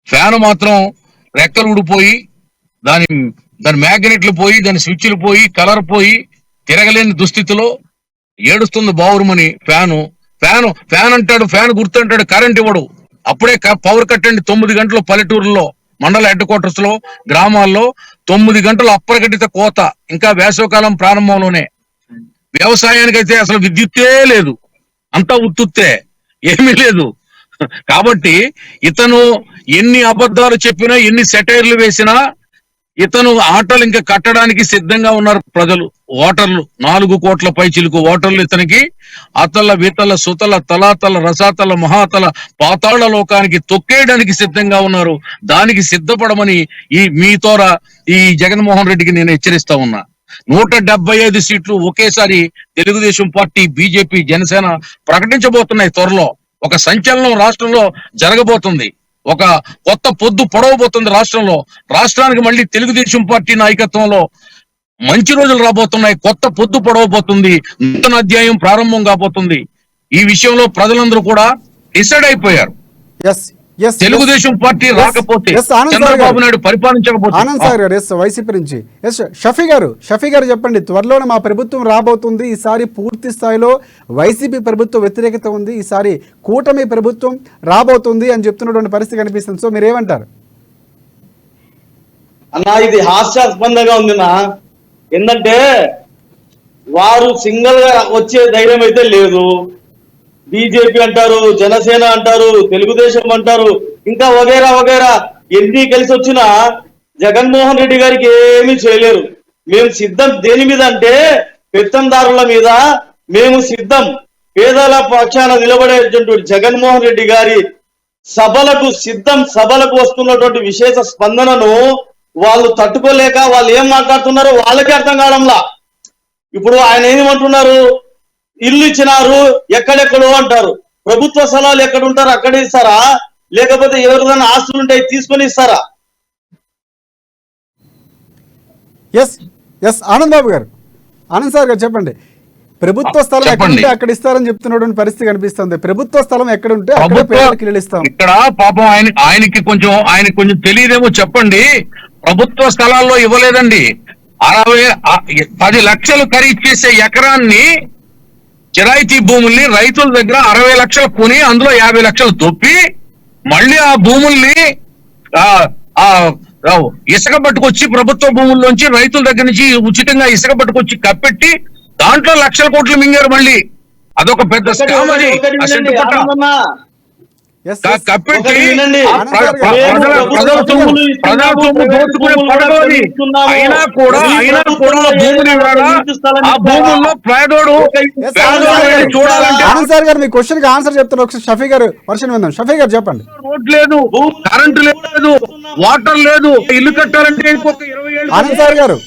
ఫ్యాన్ మాత్రం రెక్కలు ఊడిపోయి దాని మ్యాగ్నెట్లు పోయి, దాని స్విచ్లు పోయి, కలర్ పోయి, తిరగలేని దుస్థితిలో ఏడుస్తుంది బావురుమని. ఫ్యాన్ అంటాడు, ఫ్యాన్ గుర్తు అంటాడు, కరెంట్ ఇవ్వడు. అప్పుడే పవర్ కట్ అండి 9 గంటలు పల్లెటూరులో, మండల హెడ్ క్వార్టర్స్ లో, గ్రామాల్లో 9 గంటలు అప్రకటిత కోత. ఇంకా వేసవకాలం ప్రారంభంలోనే. వ్యవసాయానికి అయితే అసలు విద్యుత్తే లేదు, అంతా ఉత్తుత్తే, ఏమీ లేదు. కాబట్టి ఇతను ఎన్ని అబద్ధాలు చెప్పినా, ఎన్ని సెటైర్లు వేసినా ఇతను ఆటలు ఇంకా కట్టడానికి సిద్ధంగా ఉన్నారు ప్రజలు, ఓటర్లు. 4 కోట్ల పైచిలుకు ఓటర్లు ఇతనికి అతల వితల సుతల తలాతల రసాతల మహాతల పాతాళ లోకానికి తొక్కేయడానికి సిద్ధంగా ఉన్నారు. దానికి సిద్ధపడమని మీతోరా ఈ జగన్మోహన్ రెడ్డికి నేను హెచ్చరిస్తా ఉన్నా. 175 సీట్లు ఒకేసారి తెలుగుదేశం పార్టీ, బీజేపీ, జనసేన ప్రకటించబోతున్నాయి. త్వరలో ఒక సంచలనం రాష్ట్రంలో జరగబోతుంది. ఒక కొత్త పొద్దు పొడవబోతుంది రాష్ట్రంలో. రాష్ట్రానికి మళ్ళీ తెలుగుదేశం పార్టీ నాయకత్వంలో మంచి రోజులు రాబోతున్నాయి. కొత్త పొద్దు పొడవబోతుంది, నూతన అధ్యాయం ప్రారంభం కాబోతుంది. ఈ విషయంలో ప్రజలందరూ కూడా డిసైడ్ అయిపోయారు. తెలుగుదేశం పార్టీ రాకపోతే, చంద్రబాబు నాయుడు పరిపాలించకపోతే. ఆనంద్ సాగర్ గారు వైసీపీ నుంచి. షఫీ గారు చెప్పండి, త్వరలోనే మా ప్రభుత్వం రాబోతుంది, ఈసారి పూర్తి స్థాయిలో వైసీపీ ప్రభుత్వ వ్యతిరేకత ఉంది, ఈసారి కూటమి ప్రభుత్వం రాబోతుంది అని చెప్తున్నటువంటి పరిస్థితి కనిపిస్తుంది. సో మీరేమంటారు అన్నా? ఇది హాస్యాస్పదంగా ఉందినా, ఏంటంటే వారు సింగిల్ గా వచ్చే ధైర్యం అయితే లేదు. బీజేపీ అంటారు, జనసేన అంటారు, తెలుగుదేశం అంటారు, ఇంకా వగైరా వగైరా ఎన్ని కలిసి వచ్చినా జగన్మోహన్ రెడ్డి గారికి ఏమీ చేయలేరు. మేము సిద్ధం దేని మీద అంటే పెత్తందారుల మీద మేము సిద్ధం. పేదల పక్షాన నిలబడేటువంటి జగన్మోహన్ రెడ్డి గారి సభలకు వస్తున్నటువంటి విశేష స్పందనను వాళ్ళు తట్టుకోలేక వాళ్ళు ఏం మాట్లాడుతున్నారో వాళ్ళకే అర్థం కావడంలా. ఇప్పుడు ఆయన ఏమంటున్నారు, ఇల్లు ఇచ్చినారు ఎక్కడెక్కడో అంటారు. ప్రభుత్వ స్థలాలు ఎక్కడ ఉంటారు అక్కడ ఇస్తారా, లేకపోతే ఎవరిదైనా ఆస్తులు ఉంటే తీసుకొని ఇస్తారా? ఎస్ ఆనంద్ బాబు గారు, ఆనంద్ సార్ గారు చెప్పండి. ప్రభుత్వ స్థలం ఎక్కడ ఉంటే అక్కడ ఇస్తారని చెప్తున్నటువంటి పరిస్థితి కనిపిస్తుంది. ప్రభుత్వ స్థలం ఎక్కడ ఉంటే అక్కడ పేదలకు ఇల్లు ఇస్తాం. ఇక్కడ పాపం ఆయనకి కొంచెం తెలియదేమో చెప్పండి. ప్రభుత్వ స్థలాల్లో ఇవ్వలేదండి. 10 లక్షలు ఖరీదు చేసే ఎకరాన్ని కిరాయితీ భూముల్ని రైతుల దగ్గర 60 లక్షలు కొని అందులో 50 లక్షలు దొప్పి మళ్ళీ ఆ భూముల్ని ఇసుక పట్టుకొచ్చి ప్రభుత్వ భూముల్లోంచి రైతుల దగ్గర నుంచి ఉచితంగా ఇసుక పట్టుకొచ్చి కప్పెట్టి దాంట్లో లక్షల కోట్లు మింగారు. మళ్ళీ అదొక పెద్ద స్కామ్. అది కప్పెట్టి ప్రజల సొమ్ము దోచుకునే పడగోది. అయినా కూడా భూమిని ఆ భూముల్లో పేదోడు చూడాలంటే ఆనంద్ సార్ గారు మీ క్వశ్చన్ కి ఆన్సర్ చెప్తారు. ఒకసారి షఫీ గారు వర్షన్ విందాం. షఫీ గారు చెప్పండి. రోడ్ లేదు, కరెంటు లేదు, వాటర్ లేదు, ఇల్లు కట్టాలంటే ఇంకొక 20 ఏళ్ళు. ఆనంద్ సార్ గారు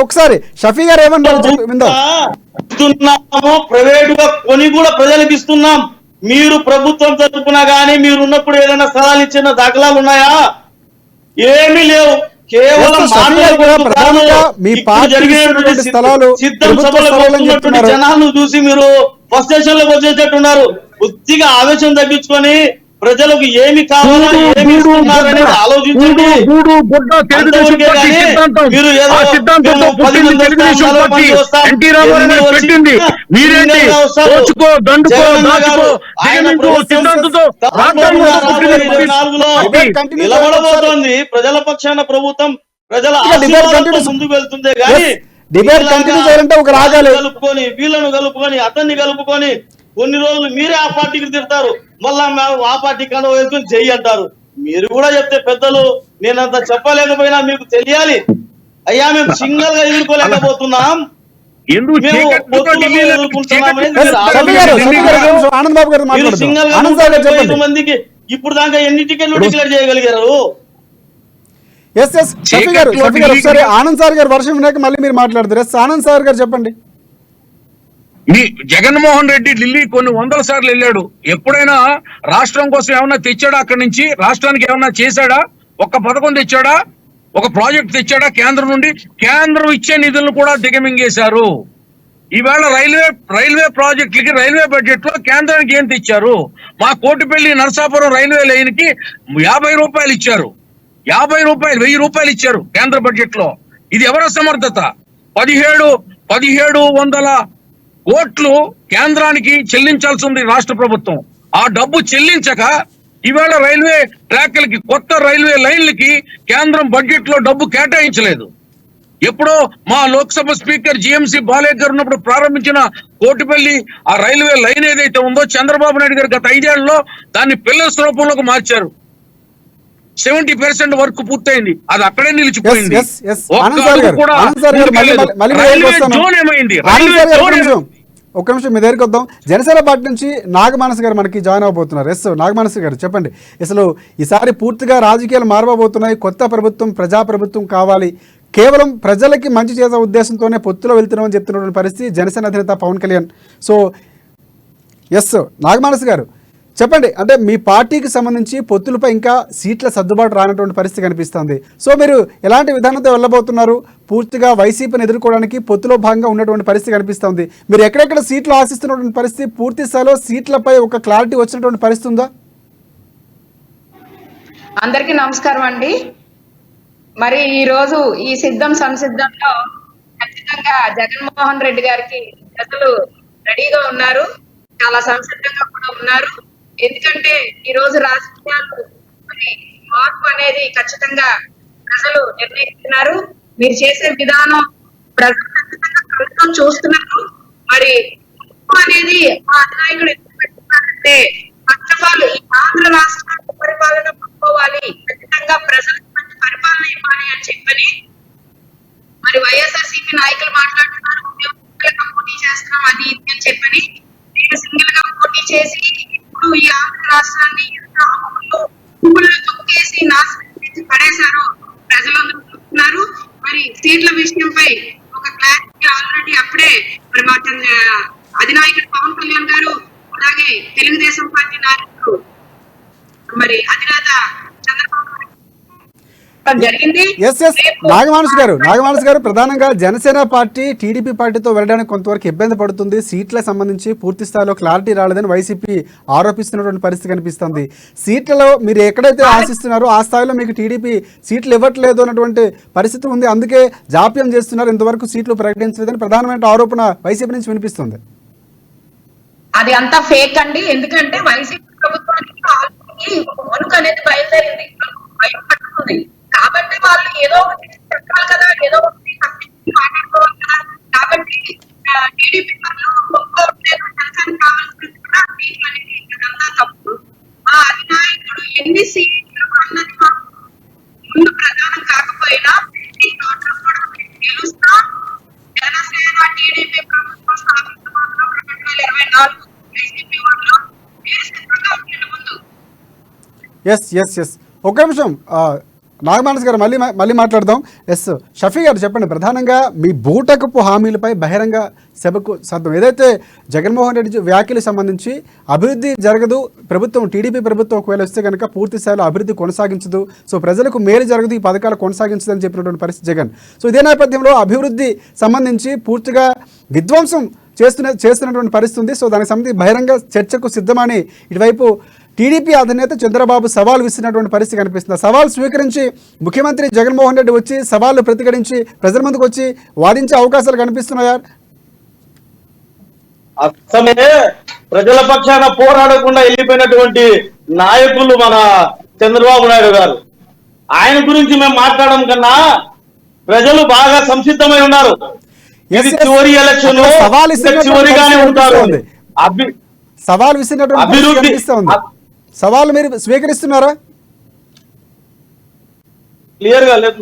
ఒకసారి షఫీ గారు ఏమన్నారు విందాం. ప్రైవేటుగా కొని కూడా ప్రజలకు ఇస్తున్నాం. మీరు ప్రభుత్వం తరపున కానీ మీరు ఉన్నప్పుడు ఏదైనా స్థలాలు ఇచ్చిన దాఖలాలు ఉన్నాయా? ఏమీ లేవు. కేవలం సిద్ధం సభలకు వస్తున్నటువంటి జనాలను చూసి మీరు ఫస్ట్ స్టేషన్ లోకి వచ్చేటట్టున్నారు. బుద్ధిగా ఆవేశం తగ్గించుకొని ప్రజలకు ఏమి కావాలో ఏమి ఇస్తున్నారనేది ఆలోచించండి. మీరు ఏదో 10 మంది నిలబడబోతోంది. ప్రజల పక్షాన ప్రభుత్వం ప్రజల ముందుకు వెళ్తుంది. కానీ కలుపుకొని వీళ్ళను కలుపుకొని అతన్ని కలుపుకొని కొన్ని రోజులు మీరే ఆ పార్టీకి తిడతారు, మళ్ళా ఆ పార్టీ కండ వేసుకొని చెయ్యి అంటారు. మీరు కూడా చెప్తే పెద్దలు, నేనంత చెప్పలేకపోయినా మీకు తెలియాలి. అయ్యా మేము సింగల్ గా ఎదుర్కోలేకపోతున్నాం, మందికి ఇప్పుడు దాకా ఎన్ని టికెట్లు డిక్లేర్ చేయగలిగారు? ఆనంద్ సార్ గారు వర్షం వినాక మళ్ళీ మీరు మాట్లాడతారు. ఆనంద్ సార్ గారు చెప్పండి. జగన్మోహన్ రెడ్డి ఢిల్లీ కొన్ని 100 సార్లు వెళ్ళాడు. ఎప్పుడైనా రాష్ట్రం కోసం ఏమన్నా తెచ్చాడా? అక్కడి నుంచి రాష్ట్రానికి ఏమన్నా చేశాడా? ఒక్క పథకం తెచ్చాడా? ఒక ప్రాజెక్ట్ తెచ్చాడా? కేంద్రం నుండి కేంద్రం ఇచ్చే నిధులను కూడా దిగమింగేశారు. ఈవేళ రైల్వే ప్రాజెక్టులకి రైల్వే బడ్జెట్ లో కేంద్రానికి ఏం తెచ్చారు? మా కోటిపల్లి నరసాపురం రైల్వే లైన్ కి 50 రూపాయలు ఇచ్చారు. 1000 రూపాయలు ఇచ్చారు కేంద్ర బడ్జెట్ లో. ఇది ఎవరి సమర్థత? 1700 కోట్లు కేంద్రానికి చెల్లించాల్సి ఉంది రాష్ట్ర ప్రభుత్వం. ఆ డబ్బు చెల్లించక ఈవేళ రైల్వే ట్రాక్లకి, కొత్త రైల్వే లైన్లకి కేంద్రం బడ్జెట్ లో డబ్బు కేటాయించలేదు. ఎప్పుడో మా లోక్సభ స్పీకర్ జిఎంసి బాలేకర్ గారు ఉన్నప్పుడు ప్రారంభించిన కోటిపల్లి ఆ రైల్వే లైన్ ఏదైతే ఉందో చంద్రబాబు నాయుడు గారు గత 5 ఏళ్లలో దాన్ని పిల్లర్స్ రూపంలోకి మార్చారు. 70% వర్క్ పూర్తయింది, అది అక్కడే నిలిచిపోయింది. ఒక్క నిమిషం మీ దగ్గరికి వద్దాం. జనసేన పార్టీ నుంచి నాగమానస్ గారు మనకి జాయిన్ అవబోతున్నారు. నాగమానస్ గారు చెప్పండి, అసలు ఈసారి పూర్తిగా రాజకీయాలు మారబోతున్నాయి. కొత్త ప్రభుత్వం, ప్రజాప్రభుత్వం కావాలి, కేవలం ప్రజలకి మంచి చేసే ఉద్దేశంతోనే పొత్తులో వెళ్తున్నామని చెప్తున్నటువంటి పరిస్థితి జనసేన అధినేత పవన్ కళ్యాణ్. సో నాగమానస్ గారు చెప్పండి, అంటే మీ పార్టీకి సంబంధించి పొత్తులపై ఇంకా సీట్ల సర్దుబాటు రానటువంటి పరిస్థితి కనిపిస్తుంది. సో మీరు ఎలాంటి విధానంతో వెళ్ళబోతున్నారు? పూర్తిగా వైసీపీని ఎదుర్కోవడానికి పొత్తులో భాగంగా ఉన్నటువంటి పరిస్థితి కనిపిస్తుంది. మీరు ఎక్కడెక్కడ సీట్లు ఆశిస్తున్నటువంటి పరిస్థితి, పూర్తి స్థాయిలో సీట్లపై ఒక క్లారిటీ వచ్చినటువంటి పరిస్థితి ఉందా? అందరికీ నమస్కారం అండి. మరి ఈ రోజు ఈ సిద్ధం సంసిద్ధంలో ఖచ్చితంగా జగన్మోహన్ రెడ్డి గారికి ప్రజలు రెడీగా ఉన్నారు, చాలా సంసిద్ధంగా కూడా ఉన్నారు. ఎందుకంటే ఈ రోజు రాజకీయాలు మార్పు అనేది ఖచ్చితంగా ప్రజలు నిర్ణయిస్తున్నారు. మీరు చేసే విధానం ప్రజలు ఖచ్చితంగా ప్రభుత్వం చూస్తున్నారు. మరి అనేది మా అధినాయకుడు ఎందుకు పెట్టుకున్నారంటే, ఫస్ట్ ఆఫ్ ఆల్ ఈ ఆంధ్ర రాష్ట్ర పరిపాలన పట్టుకోవాలి, ఖచ్చితంగా ప్రజలకు మంచి పరిపాలన ఇవ్వాలి అని చెప్పని మరి వైఎస్ఆర్సీపీ నాయకులు మాట్లాడుతున్నారు. పోటీ చేస్తున్నాం అది ఇది అని చెప్పని నేను సింగిల్ గా పోటీ చేసి ఇప్పుడు ఈ ఆంధ్ర రాష్ట్రాన్ని ఎంత అప్పులు తొక్కేసి నాశనం చేసి పడేశారో ప్రజలందరూ చూస్తున్నారు. మరి సీట్ల విషయంపై ఒక క్లారిటీ ఆల్రెడీ అప్పుడే మరి మా అధినాయకుడు పవన్ కళ్యాణ్ గారు, అలాగే తెలుగుదేశం పార్టీ నాయకుడు మరి అధినేత చంద్రబాబు జరిగింది. నాగమానస్ గారు ప్రధానంగా జనసేన పార్టీ టీడీపీ పార్టీతో వెళ్ళడానికి కొంతవరకు ఇబ్బంది పడుతుంది, సీట్లకు సంబంధించి పూర్తి స్థాయిలో క్లారిటీ రాలేదని వైసీపీ ఆరోపిస్తున్నటువంటి పరిస్థితి కనిపిస్తుంది. సీట్లలో మీరు ఎక్కడైతే ఆశిస్తున్నారో ఆ స్థాయిలో మీకు టీడీపీ సీట్లు ఇవ్వట్లేదు అన్నటువంటి పరిస్థితి ఉంది, అందుకే జాప్యం చేస్తున్నారు, ఇంతవరకు సీట్లు ప్రకటించలేదని ప్రధానమైన ఆరోపణ వైసీపీ నుంచి వినిపిస్తుంది. అది అంతా ఫేక్ అండి. ఎందుకంటే వైసీపీ ప్రభుత్వానికి వణుకు అనేది బయలుదేరింది, భయం పట్టుకుంది. కాబట్టి వాళ్ళు ఏదో ఒకటి చెప్పాలి కదా, ఏదో ఒకటి మాట్లాడుకోవాలి కదా. కాబట్టి టీడీపీ జనసేన కావాల్సింది కూడా సీట్లు అనేది ఇదంతా తప్పు. మా అధినాయకుడు ఎన్ని సీట్లు అన్నది మాకు ముందు ప్రధానం కాకపోయినా గెలుస్తాం. జనసేన టీడీపీ ప్రభుత్వం స్థాపించబోతున్న 2024 వైసీపీ వాళ్ళు సిద్ధంగా ఉంటుంది ముందు. ఎస్ ఒక నిమిషం నాగమానస్ గారు మళ్ళీ మాట్లాడదాం. షఫీ గారు చెప్పండి, ప్రధానంగా మీ బూటకపు హామీలపై బహిరంగ సభకు సద్దం, ఏదైతే జగన్మోహన్ రెడ్డి వ్యాఖ్యలకు సంబంధించి అభివృద్ధి జరగదు, ప్రభుత్వం టీడీపీ ప్రభుత్వం ఒకవేళ వస్తే కనుక పూర్తి స్థాయిలో అభివృద్ధి కొనసాగించదు, సో ప్రజలకు మేలు జరగదు, ఈ పథకాలు కొనసాగించదని చెప్పినటువంటి పరిస్థితి జగన్. సో ఇదే నేపథ్యంలో అభివృద్ధి సంబంధించి పూర్తిగా విధ్వంసం చేస్తున్నటువంటి పరిస్థితి ఉంది. సో దానికి సంబంధించి బహిరంగ చర్చకు సిద్ధమని ఇటువైపు టీడీపీ అధినేత చంద్రబాబు సవాల్ విసిరినటువంటి పరిస్థితి కనిపిస్తుంది. సవాల్ స్వీకరించి ముఖ్యమంత్రి జగన్మోహన్ రెడ్డి వచ్చి సవాళ్లు ప్రతిఘటించి ప్రజల ముందుకు వచ్చి వాదించే అవకాశాలు కనిపిస్తున్నాయా? అసలే ప్రజల పక్షాన పోరాడకుండా వెళ్ళిపోయినటువంటి నాయకులు మన చంద్రబాబు నాయుడు గారు, ఆయన గురించి మేము మాట్లాడడం కన్నా ప్రజలు బాగా సంసిద్ధమై ఉన్నారు. ఇది చివరి ఎలక్షన్, చివరిగానే ఉంటారు. సవాల్ విసిరినటువంటి సవాల్ మీరు స్వీకరిస్తున్నారా? క్లియర్ గా లేదు.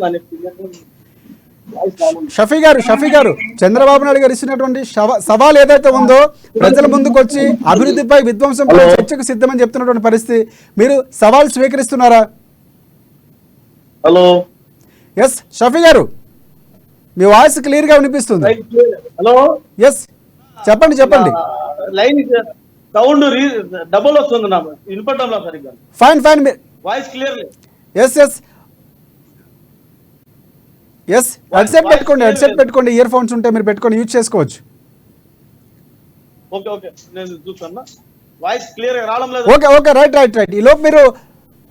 షఫీ గారు చంద్రబాబు నాయుడు గారు ఇచ్చినటువంటి సవాల్ ఏదైతే ఉందో ప్రజల ముందుకు వచ్చి అభివృద్ధిపై విధ్వంసంపై చర్చకు సిద్ధమని చెప్తున్నటువంటి పరిస్థితి, మీరు సవాల్ స్వీకరిస్తున్నారా? హలో ఎస్ షఫీ గారు, మీ వాయిస్ క్లియర్ గా వినిపిస్తుంది. హలో ఎస్ చెప్పండి. లైన్ సౌండ్ డబుల్ వస్తుంది నాకు వినపడంలో సరిగ్గా. Fine voice clear. Yes headset పెట్టుకోండి, ఇయర్ ఫోన్స్ ఉంటే మీరు పెట్టుకొని యూజ్ చేసుకోవచ్చు. ఓకే నేను చూస్తాను, వాయిస్ క్లియర్ గా రావడం లేదు. ఓకే రైట్ ఈ లోపు మీరు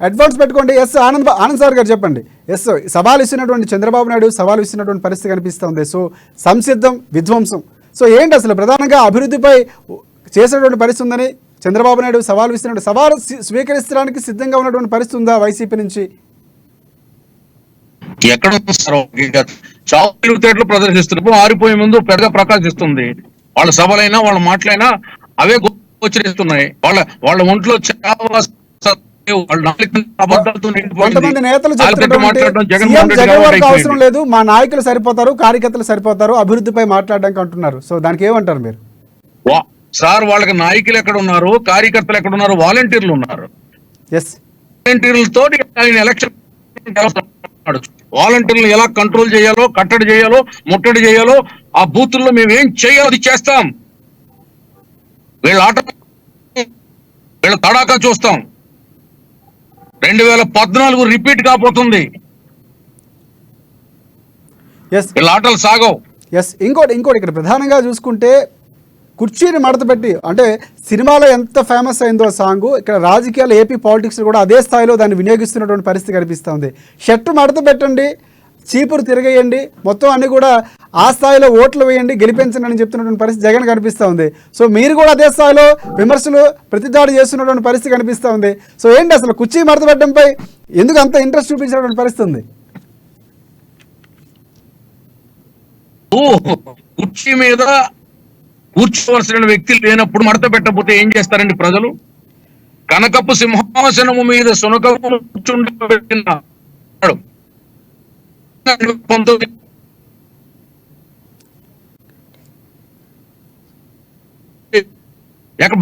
అడ్వాన్స్ పెట్టుకోండి. ఎస్ ఆనంద్ సార్ గారు చెప్పండి. ఎస్ సవాల్ ఇస్తున్నటువంటి చంద్రబాబు నాయుడు సవాల్ ఇస్తున్నటువంటి పరిస్థితి కనిపిస్తుంది. సో సంసిద్ధం విధ్వంసం, సో ఏంటి అసలు ప్రధానంగా అభివృద్ధిపై చేసేటువంటి పరిస్థితి ఉందని చంద్రబాబు నాయుడు సవాల్ ఇస్తున్నట్టు, సవాల్ స్వీకరించడానికి సిద్ధంగా ఉన్నటువంటి పరిస్థితి ఉందా వైసీపీ నుంచి? ఎక్కడ చావులు ప్రదర్శిస్తున్నప్పుడు ఆరిపోయే ముందు పెద్దగా ప్రకాశిస్తుంది. వాళ్ళ సభలైనా వాళ్ళ మాటలైనా అవే గోచరిస్తున్నాయి. వాళ్ళ ఒంట్లో కొంతమంది నేతలు అవసరం లేదు, మా నాయకులు సరిపోతారు, కార్యకర్తలు సరిపోతారు అభివృద్ధిపై మాట్లాడడానికి అంటున్నారు. సో దానికి ఏమంటారు మీరు? సార్ వాళ్ళకి నాయకులు ఎక్కడ ఉన్నారు, కార్యకర్తలు ఎక్కడ ఉన్నారు? వాలంటీర్లు ఉన్నారు. వాలంటీర్లతో ఆయన ఎలక్షన్ వాలంటీర్లు ఎలా కంట్రోల్ చేయాలో, కట్టడి చేయాలో, ముట్టడి చేయాలో ఆ బూతుల్లో మేము ఏం చేయాలో అది చేస్తాం. వీళ్ళ ఆట వీళ్ళ తడాకా చూస్తాం. 2014 రిపీట్ కాబోతుంది. వీళ్ళ ఆటలు సాగవు. ఇంకోటి ఇక్కడ ప్రధానంగా చూసుకుంటే కుర్చీని మడతపెట్టి, అంటే సినిమాలో ఎంత ఫేమస్ అయిందో సాంగ్, ఇక్కడ రాజకీయాలు ఏపీ పాలిటిక్స్ కూడా అదే స్థాయిలో దాన్ని వినియోగిస్తున్నటువంటి పరిస్థితి కనిపిస్తుంది. షర్టు మడత పెట్టండి, చీపురు తిరగేయండి, మొత్తం అన్ని కూడా ఆ స్థాయిలో ఓట్లు వేయండి, గెలిపించండి అని చెప్తున్నటువంటి పరిస్థితి జగన్ కనిపిస్తూ ఉంది. సో మీరు కూడా అదే స్థాయిలో విమర్శలు ప్రతిదాడి చేస్తున్నటువంటి పరిస్థితి కనిపిస్తూ ఉంది. సో ఏంటి అసలు కుర్చీ మడత పెట్టడంపై ఎందుకు అంత ఇంట్రెస్ట్ చూపించినటువంటి పరిస్థితి ఉంది? కుర్చీ మీద కూర్చోవలసిన వ్యక్తి లేనప్పుడు మడత పెట్టకపోతే ఏం చేస్తారండి ప్రజలు? కనకపు సింహాసనము మీద సునకపు కూర్చుండబెట్టినాడు.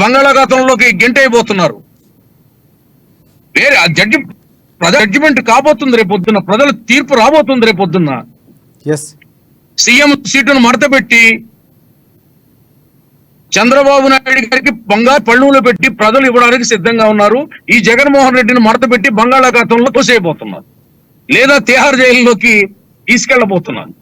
బంగాళాఖాతంలోకి గెంటైపోతున్నారు. వేరే జడ్జిమెంట్ కాబోతుంది రేపొద్దున, ప్రజల తీర్పు రాబోతుంది రేపొద్దున్న. ఎస్ సీఎం సీటును మడతపెట్టి చంద్రబాబు నాయుడు గారికి బంగారు పళ్ళులో పెట్టి ప్రజలు ఇవ్వడానికి సిద్ధంగా ఉన్నారు. ఈ జగన్మోహన్ రెడ్డిని మడతపెట్టి బంగాళాఖాతంలో తోసేయబోతున్నారు, లేదా తిహార్ జైలులోకి తీసుకెళ్లబోతున్నారు.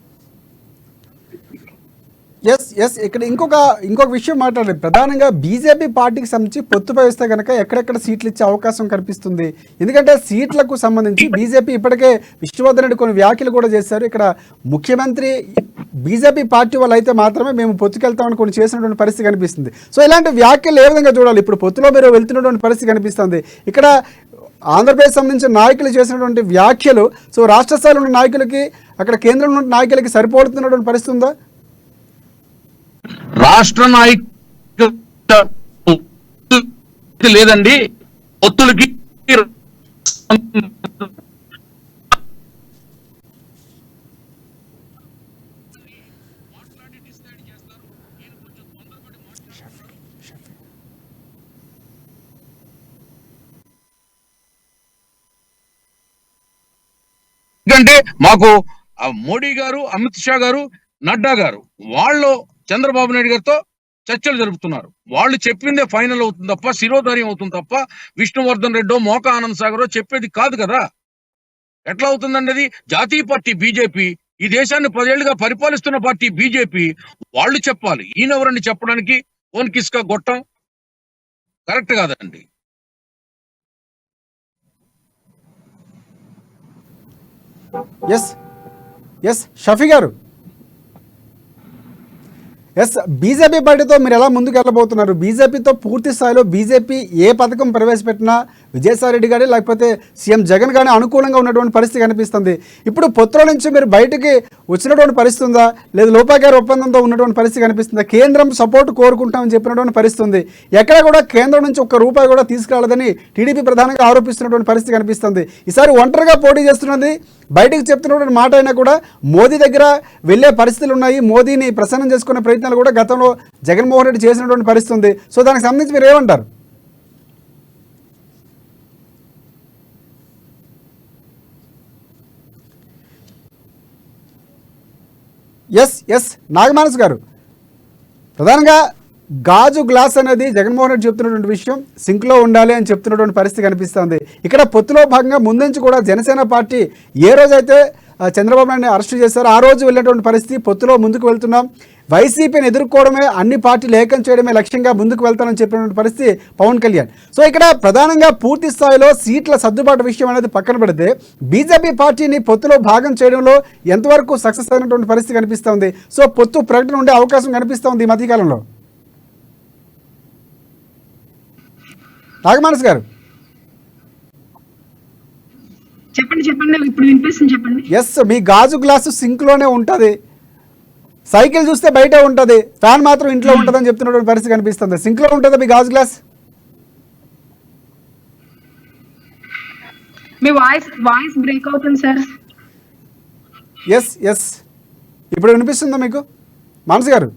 ఎస్ ఎస్ ఇక్కడ ఇంకొక విషయం మాట్లాడాలి. ప్రధానంగా బీజేపీ పార్టీకి సంబంధించి పొత్తుపై వస్తే కనుక ఎక్కడెక్కడ సీట్లు ఇచ్చే అవకాశం కనిపిస్తుంది? ఎందుకంటే సీట్లకు సంబంధించి బీజేపీ ఇప్పటికే విష్ణువర్ధన్ రెడ్డి కొన్ని వ్యాఖ్యలు కూడా చేశారు. ఇక్కడ ముఖ్యమంత్రి బీజేపీ పార్టీ వాళ్ళు అయితే మాత్రమే మేము పొత్తుకెళ్తామని కొన్ని చేసినటువంటి పరిస్థితి కనిపిస్తుంది. సో ఇలాంటి వ్యాఖ్యలు ఏ విధంగా చూడాలి? ఇప్పుడు పొత్తులో మీరు వెళ్తున్నటువంటి పరిస్థితి కనిపిస్తుంది. ఇక్కడ ఆంధ్రప్రదేశ్ సంబంధించిన నాయకులు చేసినటువంటి వ్యాఖ్యలు సో రాష్ట్ర స్థాయిలో ఉన్న నాయకులకి, అక్కడ కేంద్రంలో ఉన్న నాయకులకి సరిపోతున్నటువంటి పరిస్థితి ఉందా? రాష్ట్ర నాయకులు లేదండి, పొత్తులకి ఎందుకంటే మాకు మోడీ గారు, అమిత్ షా గారు, నడ్డా గారు వాళ్ళు చంద్రబాబు నాయుడు గారితో చర్చలు జరుపుతున్నారు. వాళ్ళు చెప్పిందే ఫైనల్ అవుతుంది తప్ప, శిరోధార్యం అవుతుంది తప్ప, విష్ణువర్ధన్ రెడ్డో మోకా ఆనంద్ సాగరో చెప్పేది కాదు కదా. ఎట్లా అవుతుందండి? అది జాతీయ పార్టీ బీజేపీ, ఈ దేశాన్ని 10 ఏళ్లుగా పరిపాలిస్తున్న పార్టీ బీజేపీ, వాళ్ళు చెప్పాలి. ఈయనెవరండి చెప్పడానికి? ఓన్ కిస్కా గొట్టం కరెక్ట్ కాదండి. ఎస్ ఎస్ షఫీ గారు, ఎస్ బీజేపీ పార్టీతో మీరు ఎలా ముందుకు వెళ్ళబోతున్నారు? బీజేపీతో పూర్తి స్థాయిలో బీజేపీ ఏ పథకం ప్రవేశపెట్టినా విజయసాయిరెడ్డి గారి లేకపోతే సీఎం జగన్ గారి అనుకూలంగా ఉన్నటువంటి పరిస్థితి కనిపిస్తుంది. ఇప్పుడు పొత్తుల నుంచి మీరు బయటికి వచ్చినటువంటి పరిస్థితి ఉందా, లేదా లోపాగారి ఒప్పందంతో ఉన్నటువంటి పరిస్థితి కనిపిస్తుందా? కేంద్రం సపోర్ట్ కోరుకుంటామని చెప్పినటువంటి పరిస్థితి ఉంది. ఎక్కడ కూడా కేంద్రం నుంచి ఒక్క రూపాయి కూడా తీసుకురాలేదని టీడీపీ ప్రధానంగా ఆరోపిస్తున్నటువంటి పరిస్థితి కనిపిస్తుంది. ఈసారి ఒంటరిగా పోటీ చేస్తున్నది, బయటకు చెప్తున్నటువంటి మాట అయినా కూడా మోదీ దగ్గర వెళ్ళే పరిస్థితులు ఉన్నాయి. మోదీని ప్రసన్నం చేసుకునే ప్రయత్నాలు కూడా గతంలో జగన్మోహన్ రెడ్డి చేసినటువంటి పరిస్థితి ఉంది. సో దానికి సంబంధించి మీరు ఏమంటారు? ఎస్ ఎస్ నాగమానస్ గారు, ప్రధానంగా గాజు గ్లాస్ అనేది జగన్మోహన్ రెడ్డి చెప్తున్నటువంటి విషయం సింక్లో ఉండాలి అని చెప్తున్నటువంటి పరిస్థితి కనిపిస్తుంది. ఇక్కడ పొత్తులో భాగంగా ముందుంచి కూడా జనసేన పార్టీ ఏ రోజైతే చంద్రబాబు నాయుడిని అరెస్టు చేశారో ఆ రోజు వెళ్ళేటువంటి పరిస్థితి, పొత్తులో ముందుకు వెళ్తున్నాం, వైసీపీని ఎదుర్కోవడమే, అన్ని పార్టీలు ఏకం చేయడమే లక్ష్యంగా ముందుకు వెళ్తానని చెప్పినటువంటి పరిస్థితి పవన్ కళ్యాణ్. సో ఇక్కడ ప్రధానంగా పూర్తి స్థాయిలో సీట్ల సర్దుబాటు విషయం అనేది పక్కన పెడితే బీజేపీ పార్టీని పొత్తులో భాగం చేయడంలో ఎంతవరకు సక్సెస్ అయినటువంటి పరిస్థితి కనిపిస్తుంది? సో పొత్తు ప్రకటన ఉండే అవకాశం కనిపిస్తుంది ఈ మధ్యకాలంలో. నాగమానస్ గారు చెప్పండి ఇప్పుడు వినిపిస్తుంది, చెప్పండి. ఎస్, మీ గాజు గ్లాసు సింక్ లోనే ఉంటది, సైకిల్ చూస్తే బయటే ఉంటది, ఫ్యాన్ మాత్రం ఇంట్లో ఉంటదని చెప్తున్నటువంటి పరిస్థితి కనిపిస్తుంది. సింక్ లో ఉంటుందా మీ గాజు గ్లాస్? మీ వాయిస్ బ్రేక్ అవుతుంది సార్. ఎస్ ఎస్, ఇప్పుడు వినిపిస్తుందా మీకు మానస్ గారు?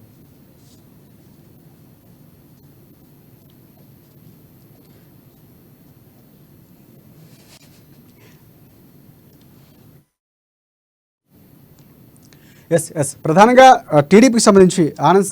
ఎస్ ఎస్, ప్రధానంగా టీడీపీకి సంబంధించి ఆనంద్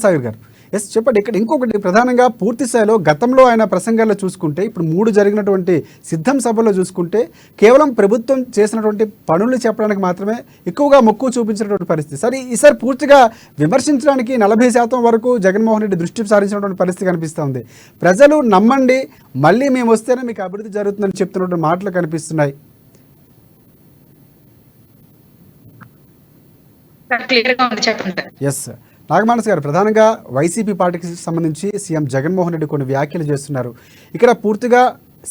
సాగర్ గారు, ఎస్ చెప్పండి. ఇక్కడ ఇంకొకటి ప్రధానంగా పూర్తి స్థాయిలో గతంలో ఆయన ప్రసంగాల్లో చూసుకుంటే, ఇప్పుడు 3 జరిగినటువంటి సిద్ధం సభలో చూసుకుంటే కేవలం ప్రభుత్వం చేసినటువంటి పనులు చెప్పడానికి మాత్రమే ఎక్కువగా మొక్కు చూపించినటువంటి పరిస్థితి. సరే, ఈసారి పూర్తిగా విమర్శించడానికి 40% వరకు జగన్మోహన్ రెడ్డి దృష్టి సారించినటువంటి పరిస్థితి కనిపిస్తుంది. ప్రజలు నమ్మండి, మళ్ళీ మేము వస్తేనే మీకు అభివృద్ధి జరుగుతుందని చెప్తున్నటువంటి మాటలు కనిపిస్తున్నాయి. ఎస్ నాగమానస్ గారు, ప్రధానంగా వైసీపీ పార్టీకి సంబంధించి సీఎం జగన్మోహన్ రెడ్డి కొన్ని వ్యాఖ్యలు చేస్తున్నారు. ఇక్కడ పూర్తిగా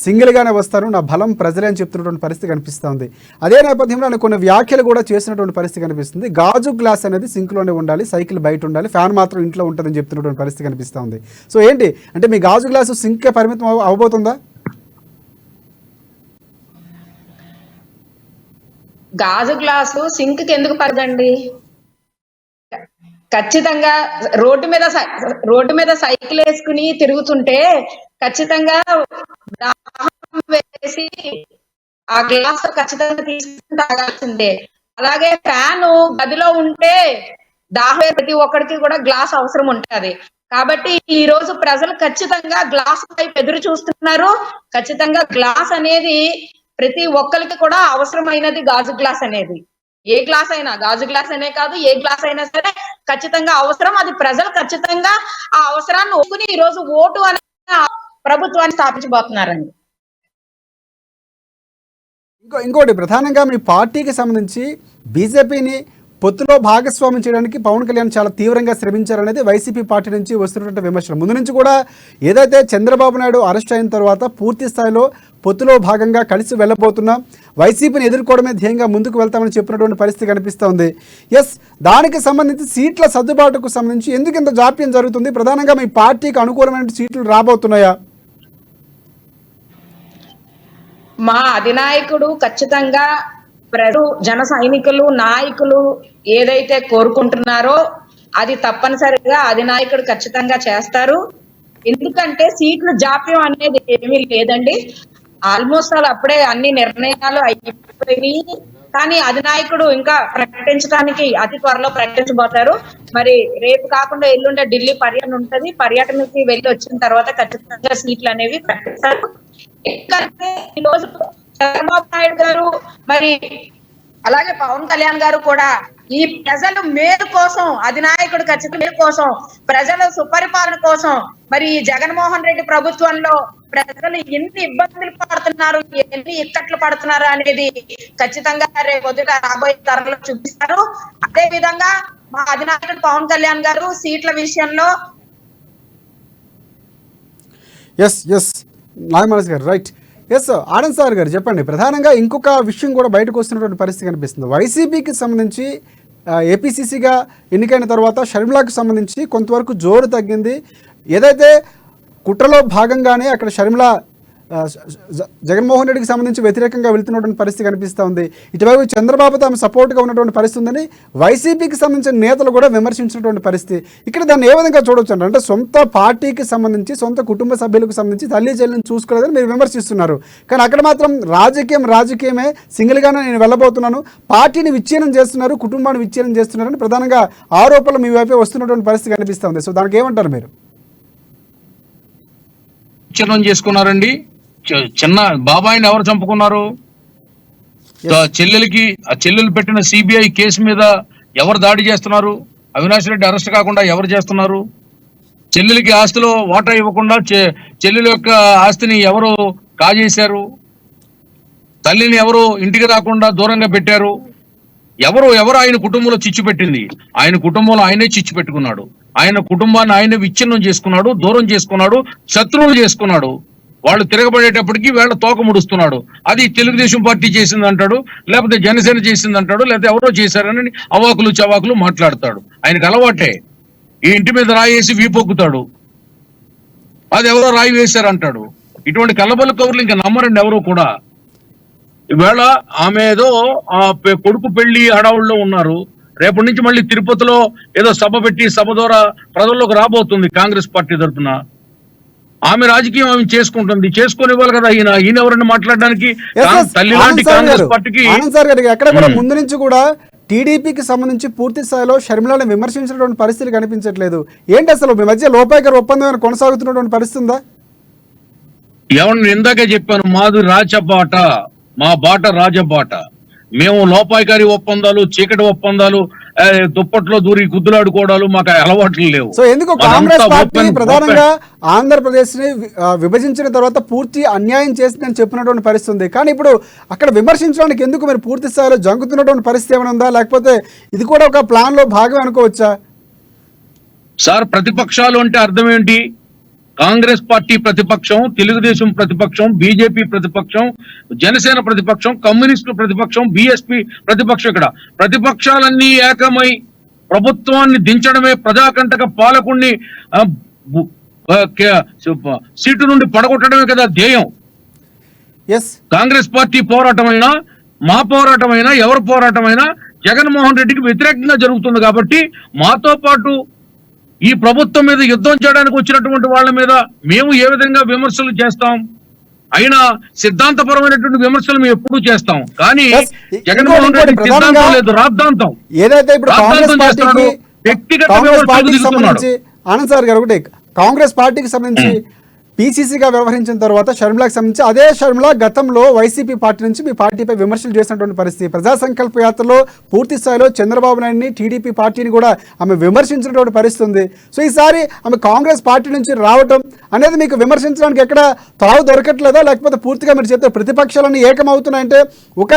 సింగిల్గానే వస్తారు, నా బలం ప్రజలే అని చెప్తున్నటువంటి పరిస్థితి కనిపిస్తుంది. అదే నేపథ్యంలో ఆయన కొన్ని వ్యాఖ్యలు కూడా చేసినటువంటి పరిస్థితి కనిపిస్తుంది. గాజు గ్లాస్ అనేది సింక్లోనే ఉండాలి, సైకిల్ బయట ఉండాలి, ఫ్యాన్ మాత్రం ఇంట్లో ఉంటుందని చెప్తున్నటువంటి పరిస్థితి కనిపిస్తుంది. సో ఏంటి అంటే మీ గాజు గ్లాసు సింక్కే పరిమితం అవబోతుందా? గాజు గ్లాసు సింక్ కి ఎందుకు పడదండి? ఖచ్చితంగా రోడ్డు మీద సైకిల్ వేసుకుని తిరుగుతుంటే ఖచ్చితంగా దాహం వేసి ఆ గ్లాస్ ఖచ్చితంగా తీసుకుని తాగాల్సిందే. అలాగే ఫ్యాన్ గదిలో ఉంటే దాహం ప్రతి ఒక్కరికి కూడా గ్లాస్ అవసరం ఉంటది. కాబట్టి ఈ రోజు ప్రజలు ఖచ్చితంగా గ్లాస్ వైపు ఎదురు చూస్తున్నారు. ఖచ్చితంగా గ్లాస్ అనేది ప్రతి ఒక్కరికి కూడా అవసరమైనది. గాజు గ్లాస్ అనేది ఏ గ్లాస్ అయినా, గాజు గ్లాస్ అనే కాదు, ఏ గ్లాస్ అయినా సరే ఖచ్చితంగా అవసరం. అది ప్రజలు ఖచ్చితంగా ఆ అవసరాన్ని ఒప్పుకుని ఈ రోజు ఓటు అనే ప్రభుత్వాన్ని స్థాపించబోతున్నారండి. ఇంకోటి ప్రధానంగా మీ పార్టీకి సంబంధించి బీజేపీని పొత్తులో భాగస్వామ్యం చేయడానికి పవన్ కళ్యాణ్ చాలా తీవ్రంగా శ్రమించారనేది వైసీపీ పార్టీ నుంచి వస్తున్నటువంటి విమర్శలు. ముందు నుంచి కూడా ఏదైతే చంద్రబాబు నాయుడు అరెస్ట్ అయిన తర్వాత పూర్తి స్థాయిలో పొత్తులో భాగంగా కలిసి వెళ్ళబోతున్నాం, వైసీపీని ఎదుర్కోవడమే ధ్యేయంగా ముందుకు వెళ్తామని చెప్పినటువంటి పరిస్థితి కనిపిస్తోంది. ఎస్, దానికి సంబంధించి సీట్ల సర్దుబాటుకు సంబంధించి ఎందుకు ఇంత జాప్యం జరుగుతుంది? ప్రధానంగా మీ పార్టీకి అనుకూలమైన సీట్లు రాబోతున్నాయా? మా అధినాయకుడు ఖచ్చితంగా జన సైనికులు, నాయకులు ఏదైతే కోరుకుంటున్నారో అది తప్పనిసరిగా అధినాయకుడు ఖచ్చితంగా చేస్తారు. ఎందుకంటే సీట్లు జాప్యం అనేది ఏమీ లేదండి. ఆల్మోస్ట్ అప్పుడే అన్ని నిర్ణయాలు అయిపోయినాయి. కానీ అధినాయకుడు ఇంకా ప్రకటించడానికి అతి త్వరలో ప్రకటించబోతారు. మరి రేపు కాకుండా ఎల్లుండే ఢిల్లీ పర్యటన ఉంటది. పర్యటనకి వెళ్ళి వచ్చిన తర్వాత ఖచ్చితంగా సీట్లు అనేవి ప్రకటిస్తారు. ఎందుకంటే ఈరోజు చంద్రబాబు నాయుడు గారు మరి అలాగే పవన్ కళ్యాణ్ గారు కూడా ఈ ప్రజల మేలు కోసం, అధినాయకుడు ఖచ్చితంగా మేలు కోసం, ప్రజల సుపరిపాలన కోసం మరి ఈ జగన్మోహన్ రెడ్డి ప్రభుత్వంలో ప్రజలు ఎన్ని ఇబ్బందులు పడుతున్నారు, ఎన్ని ఇక్కట్లు పడుతున్నారు అనేది ఖచ్చితంగా రేపు రాబోయే తరంలో చూపిస్తారు. అదే విధంగా మా అధినాయకుడు పవన్ కళ్యాణ్ గారు సీట్ల విషయంలో నాగమనస్ గారు రైట్. ఎస్, ఆనంద్ సార్ గారు చెప్పండి. ప్రధానంగా ఇంకొక విషయం కూడా బయటకు వస్తున్నటువంటి పరిస్థితి కనిపిస్తుంది. వైసీపీకి సంబంధించి ఏపీసీసీగా ఎన్నికైన తర్వాత షర్మిలాకు సంబంధించి కొంతవరకు జోరు తగ్గింది. ఏదైతే కుట్రలో భాగంగానే అక్కడ షర్మిల జగన్మోహన్ రెడ్డికి సంబంధించి వ్యతిరేకంగా వెళ్తున్నటువంటి పరిస్థితి కనిపిస్తూ ఉంది. ఇటువైపు చంద్రబాబు తాము సపోర్ట్గా ఉన్నటువంటి పరిస్థితి ఉందని వైసీపీకి సంబంధించిన నేతలు కూడా విమర్శించినటువంటి పరిస్థితి. ఇక్కడ దాన్ని ఏ విధంగా చూడవచ్చు అంటే సొంత పార్టీకి సంబంధించి, సొంత కుటుంబ సభ్యులకు సంబంధించి తల్లి చెల్లిని చూసుకోలేదని మీరు విమర్శిస్తున్నారు. కానీ అక్కడ మాత్రం రాజకీయమే, సింగిల్గానే నేను వెళ్ళబోతున్నాను, పార్టీని విచ్ఛిన్నం చేస్తున్నారు, కుటుంబాన్ని విచ్ఛిన్నం చేస్తున్నారని ప్రధానంగా ఆరోపణలు మీ వైపే వస్తున్నటువంటి పరిస్థితి కనిపిస్తూ ఉంది. సో దానికి ఏమంటారు మీరు? విచ్ఛిన్నం చేసుకున్నారండి. చిన్న బాబాయిని ఎవరు చంపుకున్నారు? చెల్లెలకి ఆ చెల్లెలు పెట్టిన సిబిఐ కేసు మీద ఎవరు దాడి చేస్తున్నారు? అవినాష్ రెడ్డి అరెస్ట్ కాకుండా ఎవరు చేస్తున్నారు? చెల్లెలకి ఆస్తిలో వాటా ఇవ్వకుండా చెల్లెల యొక్క ఆస్తిని ఎవరు కాజేశారు? తల్లిని ఎవరు ఇంటికి రాకుండా దూరంగా పెట్టారు? ఎవరు ఆయన కుటుంబంలో చిచ్చు పెట్టింది? ఆయన కుటుంబంలో ఆయనే చిచ్చు పెట్టుకున్నాడు. ఆయన కుటుంబాన్ని ఆయనే విచ్ఛిన్నం చేసుకున్నాడు, దూరం చేసుకున్నాడు, శత్రువులు చేసుకున్నాడు. వాళ్ళు తిరగబడేటప్పటికి వీళ్ళ తోక ముడుస్తున్నాడు. అది తెలుగుదేశం పార్టీ చేసింది అంటాడు, లేకపోతే జనసేన చేసింది అంటాడు, లేకపోతే ఎవరో చేశారని అవాకులు చవాకులు మాట్లాడతాడు. ఆయనకు అలవాటే. ఈ ఇంటి మీద రాయి వేసి వీపొక్కుతాడు, అది ఎవరో రాయి వేశారంటాడు. ఇటువంటి కల్లబల్ల కవర్లు ఇంకా నమ్మరండి ఎవరు కూడా. ఈవేళ ఆమె ఏదో ఆ కొడుకు పెళ్లి హడావుల్లో ఉన్నారు. రేపటి నుంచి మళ్ళీ తిరుపతిలో ఏదో సభ పెట్టి సభ ద్వారా ప్రజల్లోకి రాబోతుంది కాంగ్రెస్ పార్టీ తరఫున. ఆమె రాజకీయం ఆమె చేసుకుంటుంది, చేసుకుని ఇవ్వాలి కదా. ఈయన ఎవరన్నా మాట్లాడడానికి? తల్లి లాంటి కాంగ్రెస్ పార్టీకి ఎక్కడ కూడా ముందు నుంచి కూడా టీడీపీకి సంబంధించి పూర్తి స్థాయిలో షర్మిలను విమర్శించినటువంటి పరిస్థితి కనిపించట్లేదు. ఏంటి అసలు మీ మధ్య లోపాయకర ఒప్పందం కొనసాగుతున్నటువంటి పరిస్థితి ఉందా? ఎవరిని ఇందాకే చెప్పాను, మాది రాజబాట, మా బాట రాజబాట. మేము లోపాయకారి ఒప్పందాలు, చీకటి ఒప్పందాలు, దుప్పట్లో దూరి గుద్దులాడుకోవడాలు మాకు అలవాట్లు లేవు. సో ఎందుకు కాంగ్రెస్ పార్టీ ప్రధానంగా ఆంధ్రప్రదేశ్ ని విభజించిన తర్వాత పూర్తి అన్యాయం చేసిందని చెప్పినటువంటి పరిస్థితి ఉంది. కానీ ఇప్పుడు అక్కడ విమర్శించడానికి ఎందుకు మీరు పూర్తి స్థాయిలో జంకుతున్నటువంటి పరిస్థితి ఏమైనా ఉందా, లేకపోతే ఇది కూడా ఒక ప్లాన్ లో భాగం అనుకోవచ్చా? సార్, ప్రతిపక్షాలు అంటే అర్థం ఏంటి? కాంగ్రెస్ పార్టీ ప్రతిపక్షం, తెలుగుదేశం ప్రతిపక్షం, బీజేపీ ప్రతిపక్షం, జనసేన ప్రతిపక్షం, కమ్యూనిస్టు ప్రతిపక్షం, బీఎస్పీ ప్రతిపక్షం. ఇక్కడ ప్రతిపక్షాలన్నీ ఏకమై ప్రభుత్వాన్ని దించడమే, ప్రజాకంటక పాలకుడిని సీటు నుండి పడగొట్టడమే కదా ధ్యేయం. కాంగ్రెస్ పార్టీ పోరాటమైనా, మా పోరాటమైనా, ఎవరి పోరాటమైనా జగన్మోహన్ రెడ్డికి వ్యతిరేకంగా జరుగుతుంది. కాబట్టి మాతో పాటు ఈ ప్రభుత్వం మీద యుద్ధం చేయడానికి వచ్చినటువంటి వాళ్ళ మీద మేము ఏ విధంగా విమర్శలు చేస్తాం, అయినా సిద్ధాంతపరమైనటువంటి విమర్శలు మేము ఎప్పుడూ చేస్తాం. కానీ జగన్మోహన్ రెడ్డి సిద్ధాంతం లేదు, రాద్ధాంతం. ఏదైతే ఇప్పుడు కాంగ్రెస్ పార్టీకి వ్యక్తిగత కాంగ్రెస్ విమర్శలు పార్టీకి దిగుతున్నాడు. సంబంధించి ఆనంద్ సార్ గారు ఒకటి కాంగ్రెస్ పార్టీకి సంబంధించి పీసీసీగా వ్యవహరించిన తర్వాత షర్మిలాకి సంబంధించి అదే షర్మిల గతంలో వైసీపీ పార్టీ నుంచి మీ పార్టీపై విమర్శలు చేసినటువంటి పరిస్థితి, ప్రజా సంకల్ప యాత్రలో పూర్తి స్థాయిలో చంద్రబాబు నాయుడిని టీడీపీ పార్టీని కూడా ఆమె విమర్శించినటువంటి పరిస్థితి ఉంది. సో ఈసారి ఆమె కాంగ్రెస్ పార్టీ నుంచి రావటం అనేది మీకు విమర్శించడానికి ఎక్కడ తావు దొరకట్లేదా, లేకపోతే పూర్తిగా మీరు చెప్తే ప్రతిపక్షాలన్నీ ఏకమవుతున్నాయంటే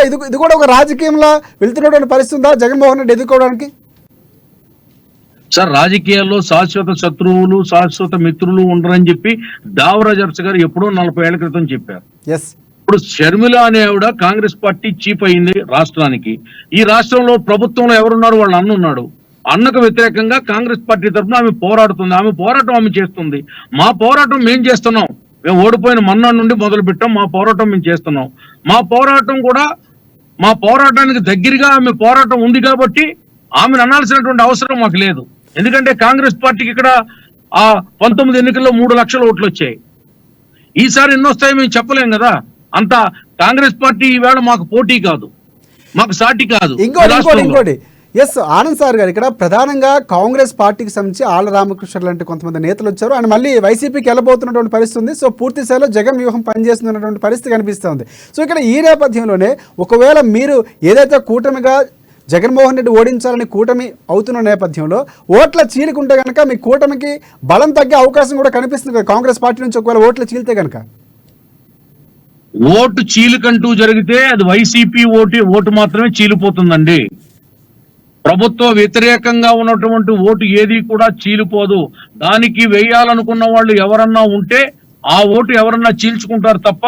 ఇది కూడా ఒక రాజకీయంలో వెళ్తున్నటువంటి పరిస్థితి ఉందా జగన్మోహన్ రెడ్డి ఎదుర్కోవడానికి? సార్, రాజకీయాల్లో శాశ్వత శత్రువులు శాశ్వత మిత్రులు ఉండరని చెప్పి దావరాజర్స్ గారు ఎప్పుడో 40 ఏళ్ల క్రితం చెప్పారు. ఇప్పుడు షర్మిల అనే ఆవిడ కాంగ్రెస్ పార్టీ చీఫ్ అయింది రాష్ట్రానికి. ఈ రాష్ట్రంలో ప్రభుత్వంలో ఎవరున్నారు? వాళ్ళ అన్న ఉన్నాడు. అన్నకు వ్యతిరేకంగా కాంగ్రెస్ పార్టీ తరఫున ఆమె పోరాడుతుంది. ఆమె పోరాటం ఆమె చేస్తుంది. మా పోరాటం మేము చేస్తున్నాం. మేము ఓడిపోయిన మన్నాడు నుండి మొదలు పెట్టాం. మా పోరాటం మేము చేస్తున్నాం. మా పోరాటానికి దగ్గరగా ఆమె పోరాటం ఉంది కాబట్టి ఆమెను అనాల్సినటువంటి అవసరం మాకు లేదు. ఎందుకంటే కాంగ్రెస్ పార్టీకి ఇక్కడ 19 ఎన్నికల్లో 3 లక్షల ఓట్లు వచ్చాయి. ఈసారి ఎన్ని వస్తాయో మేము చెప్పలేం కదా. అంత కాంగ్రెస్ పార్టీ ఈవేళ మాకు పోటీ కాదు, మాకు సాటి కాదు. ఇంకోటి ఎస్ ఆనంద్ సార్ గారు, ఇక్కడ ప్రధానంగా కాంగ్రెస్ పార్టీకి సంబంధించి ఆళ్ల రామకృష్ణ లాంటి కొంతమంది నేతలు వచ్చారు. ఆయన మళ్ళీ వైసీపీకి వెళ్ళబోతున్నటువంటి పరిస్థితి ఉంది. సో పూర్తి స్థాయిలో జగన్ వ్యూహం పనిచేస్తున్నటువంటి పరిస్థితి కనిపిస్తుంది. సో ఇక్కడ ఈ నేపథ్యంలోనే ఒకవేళ మీరు ఏదైతే కూటమిగా జగన్మోహన్ రెడ్డి ఓడించాలని కూటమి అవుతున్న నేపథ్యంలో ఓట్ల చీలికుంటే కనుక మీ కూటమికి బలం తగ్గే అవకాశం కూడా కనిపిస్తుంది కదా కాంగ్రెస్ పార్టీ నుంచి ఒకవేళ ఓట్లు చీలితే కనుక? ఓటు చీలికంటూ జరిగితే అది వైసీపీ ఓటు మాత్రమే చీలిపోతుందండి. ప్రభుత్వ వ్యతిరేకంగా ఉన్నటువంటి ఓటు ఏది కూడా చీలిపోదు. దానికి వేయాలనుకున్న వాళ్ళు ఎవరన్నా ఉంటే ఆ ఓటు ఎవరన్నా చీల్చుకుంటారు తప్ప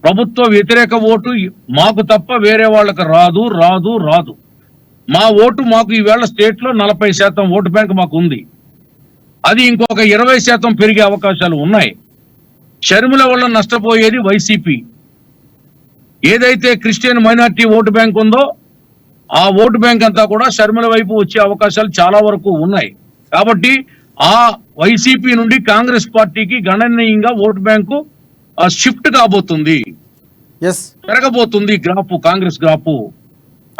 ప్రభుత్వ వ్యతిరేక ఓటు మాకు తప్ప వేరే వాళ్ళకి రాదు రాదు రాదు. మా ఓటు మాకు ఈవేళ స్టేట్ లో 40% ఓటు బ్యాంక్ మాకు ఉంది. అది ఇంకొక 20% పెరిగే అవకాశాలు ఉన్నాయి. షర్మిల వల్ల నష్టపోయేది వైసీపీ. ఏదైతే క్రిస్టియన్ మైనార్టీ ఓటు బ్యాంక్ ఉందో ఆ ఓటు బ్యాంక్ అంతా కూడా షర్మిల వైపు వచ్చే అవకాశాలు చాలా వరకు ఉన్నాయి. కాబట్టి ఆ వైసీపీ నుండి కాంగ్రెస్ పార్టీకి గణనీయంగా ఓటు బ్యాంకు షిఫ్ట్ కాబోతుంది, పెరగబోతుంది గ్రాఫ్, కాంగ్రెస్ గ్రాఫ్.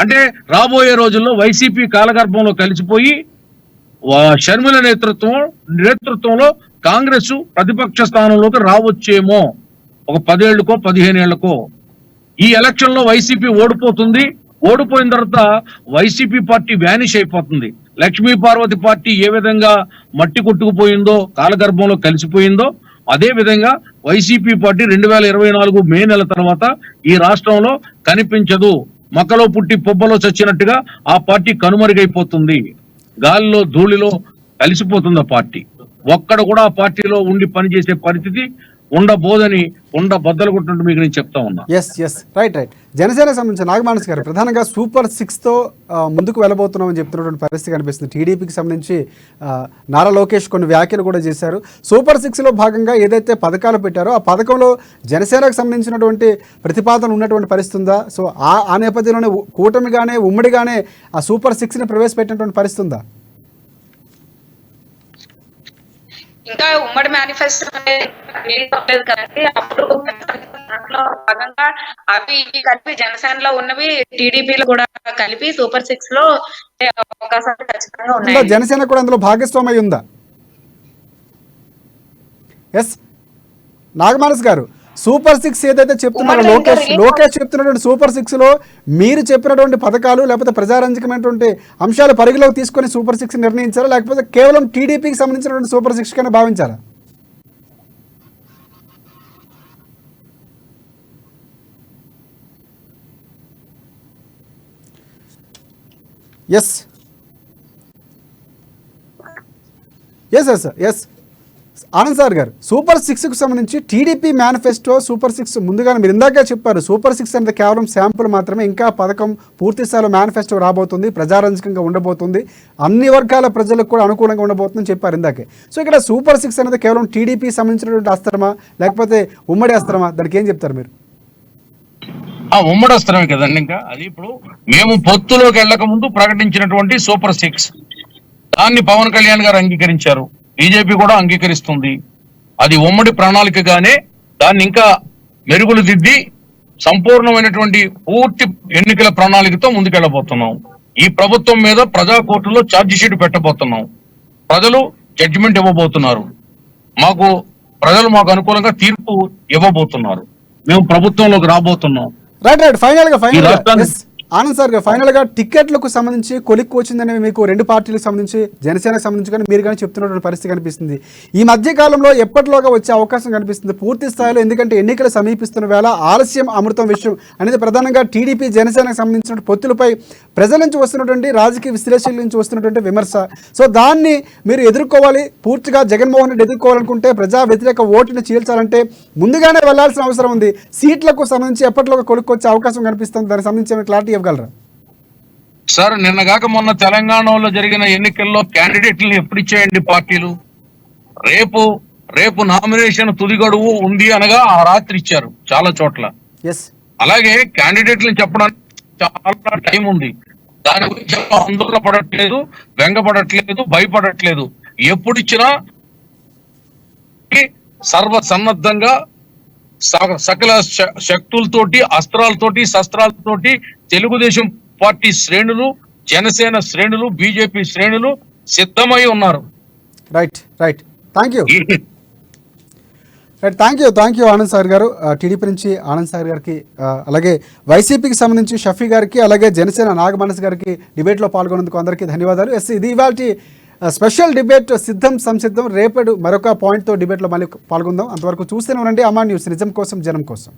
అంటే రాబోయే రోజుల్లో వైసీపీ కాలగర్భంలో కలిసిపోయి షర్మిల నేతృత్వంలో కాంగ్రెస్ ప్రతిపక్ష స్థానంలోకి రావచ్చేమో ఒక 10 ఏళ్లకో 15 ఏళ్లకో. ఈ ఎలక్షన్ లో వైసీపీ ఓడిపోతుంది. ఓడిపోయిన తర్వాత వైసీపీ పార్టీ వ్యానిష్ అయిపోతుంది. లక్ష్మీ పార్వతి పార్టీ ఏ విధంగా మట్టి కొట్టుకుపోయిందో కాలగర్భంలో కలిసిపోయిందో అదే విధంగా వైసీపీ పార్టీ 2024 మే నెల తర్వాత ఈ రాష్ట్రంలో కనిపించదు. మక్కలో పుట్టి పొబ్బలో చచ్చినట్టుగా ఆ పార్టీ కనుమరుగైపోతుంది. గాలిలో ధూళిలో కలిసిపోతుంది ఆ పార్టీ. ఒక్కడ కూడా ఆ పార్టీలో ఉండి పనిచేసే పరిస్థితి ఉండబోదని బద్దలు కొట్టినట్టు మీకు నేను చెప్తా ఉన్నా. రైట్. జనసేన సంబంధించిన నాగమానస్ గారు ప్రధానంగా సూపర్ 6తో ముందుకు వెళ్ళబోతున్నామని చెప్తున్నటువంటి పరిస్థితి కనిపిస్తుంది. టీడీపీకి సంబంధించి నారా లోకేష్ కొన్ని వ్యాఖ్యలు కూడా చేశారు. సూపర్ 6లో భాగంగా ఏదైతే పథకాలు పెట్టారో ఆ పథకంలో జనసేనకు సంబంధించినటువంటి ప్రతిపాదన ఉన్నటువంటి పరిస్థితి ఉందా? సో ఆ నేపథ్యంలోనే కూటమిగానే ఉమ్మడిగానే ఆ సూపర్ 6ని ప్రవేశపెట్టినటువంటి పరిస్థితి ఉందా? ఇంకా ఉమ్మడి మేనిఫెస్టో అనేది కదండి. అప్పుడు దాంట్లో భాగంగా అవి కలిపి జనసేనలో ఉన్నవి టీడీపీలో కూడా కలిపి సూపర్ 6 లో అవకాశాలు ఖచ్చితంగా ఉన్నాయి. జనసేన కూడా అందులో భాగస్వామ్యం ఉందా? ఎస్ నాగమానస్ గారు, సూపర్ 6 ఏదైతే చెప్తున్నారో లోకేష్ చెప్తున్నటువంటి సూపర్ 6లో మీరు చెప్పినటువంటి పథకాలు లేకపోతే ప్రజారంజకమైనటువంటి అంశాలు పరిగణలోకి తీసుకొని సూపర్ 6 నిర్ణయించారా, లేకపోతే కేవలం టీడీపీకి సంబంధించినటువంటి సూపర్ 6 కన్నా భావించారా? ఎస్ ఆనంద్ సార్ గారు, సూపర్ 6కు సంబంధించి టీడీపీ మేనిఫెస్టో సూపర్ 6 ముందుగానే మీరు ఇందాకే చెప్పారు. సూపర్ 6 అనేది కేవలం శాంపుల్ మాత్రమే. ఇంకా పథకం పూర్తి స్థాయిలో మేనిఫెస్టో రాబోతుంది, ప్రజారంజకంగా ఉండబోతుంది, అన్ని వర్గాల ప్రజలకు కూడా అనుకూలంగా ఉండబోతుందని చెప్పారు ఇందాకే. సో ఇక్కడ సూపర్ 6 అనేది కేవలం టీడీపీ సంబంధించినటువంటి అస్త్రమా లేకపోతే ఉమ్మడి అస్త్రమా? దానికి ఏం చెప్తారు మీరు? ఉమ్మడి అస్త్రమే కదండి. ఇంకా అది ఇప్పుడు మేము పొత్తులోకి వెళ్ళక ముందు ప్రకటించినటువంటి సూపర్ 6 దాన్ని పవన్ కళ్యాణ్ గారు అంగీకరించారు, బీజేపీ కూడా అంగీకరిస్తుంది. అది ఉమ్మడి ప్రణాళికగానే దాన్ని ఇంకా మెరుగులు దిద్ది సంపూర్ణమైనటువంటి పూర్తి ఎన్నికల ప్రణాళికతో ముందుకెళ్ళబోతున్నాం. ఈ ప్రభుత్వం మీద ప్రజా కోర్టులో ఛార్జ్ షీట్ పెట్టబోతున్నాం. ప్రజలు జడ్జిమెంట్ ఇవ్వబోతున్నారు. ప్రజలు మాకు అనుకూలంగా తీర్పు ఇవ్వబోతున్నారు. మేము ప్రభుత్వంలోకి రాబోతున్నాం. రైట్ ఫైనల్ గా రాష్ట్రాన్ని- ఆనంద్ సార్ గారు ఫైనల్ గా టికెట్లకు సంబంధించి కొలిక్కి వచ్చిందని మీకు 2 పార్టీలకు సంబంధించి జనసేనకు సంబంధించి కానీ మీరు కానీ చెప్తున్నటువంటి పరిస్థితి కనిపిస్తుంది. ఈ మధ్య కాలంలో ఎప్పటిలోగా వచ్చే అవకాశం కనిపిస్తుంది పూర్తి స్థాయిలో, ఎందుకంటే ఎన్నికలు సమీపిస్తున్న వేళ ఆలస్యం అమృతం విషయం అనేది ప్రధానంగా టీడీపీ జనసేనకు సంబంధించిన పొత్తులపై ప్రజల నుంచి వస్తున్నటువంటి రాజకీయ విశ్లేషకుల నుంచి వస్తున్నటువంటి విమర్శ. సో దాన్ని మీరు ఎదుర్కోవాలి, పూర్తిగా జగన్మోహన్ రెడ్డి ఎదుర్కోవాలనుకుంటే ప్రజా వ్యతిరేక ఓటుని చీల్చాలంటే ముందుగానే వెళ్లాల్సిన అవసరం ఉంది. సీట్లకు సంబంధించి ఎప్పటిలోగా కొలుక్కొచ్చే అవకాశం కనిపిస్తుంది, దానికి సంబంధించిన క్లారిటీ ఇవ్వగలరా? సార్, నిన్నగాక మొన్న తెలంగాణలో జరిగిన ఎన్నికల్లో క్యాండిడేట్లను ఎప్పుడు ఇచ్చాయండి పార్టీలు? రేపు నామినేషన్ తుది గడువు ఉంది అనగా ఆ రాత్రి ఇచ్చారు చాలా చోట్ల. అలాగే క్యాండిడేట్లను చెప్పడానికి చాలా టైం ఉంది. దాని గురించి ఆందోళన పడట్లేదు, వెంగపడట్లేదు, భయపడట్లేదు. ఎప్పుడు ఇచ్చినా సర్వసన్నద్ధంగా సకల శక్తులతోటి, అస్త్రాలతోటి, శస్త్రాలతోటి తెలుగుదేశం పార్టీ శ్రేణులు, జనసేన శ్రేణులు, బీజేపీ శ్రేణులు సిద్ధమై ఉన్నారు. Right thank you Anand sir గారు. టీడీపీ నుంచి ఆనంద్ సార్ గారికి, అలాగే వైసీపీకి సంబంధించి షఫీ గారికి, అలాగే జనసేన నాగమనస్ గారికి డిబేట్లో పాల్గొన్నందుకు అందరికీ ధన్యవాదాలు. ఇది ఇవాల్టి స్పెషల్ డిబేట్ సిద్ధం సంసిద్ధం. రేపటి మరొక పాయింట్తో డిబేట్లో మళ్ళీ పాల్గొందాం. అంతవరకు చూస్తూనే ఉండండి అమా న్యూస్, నిజం కోసం జనం కోసం.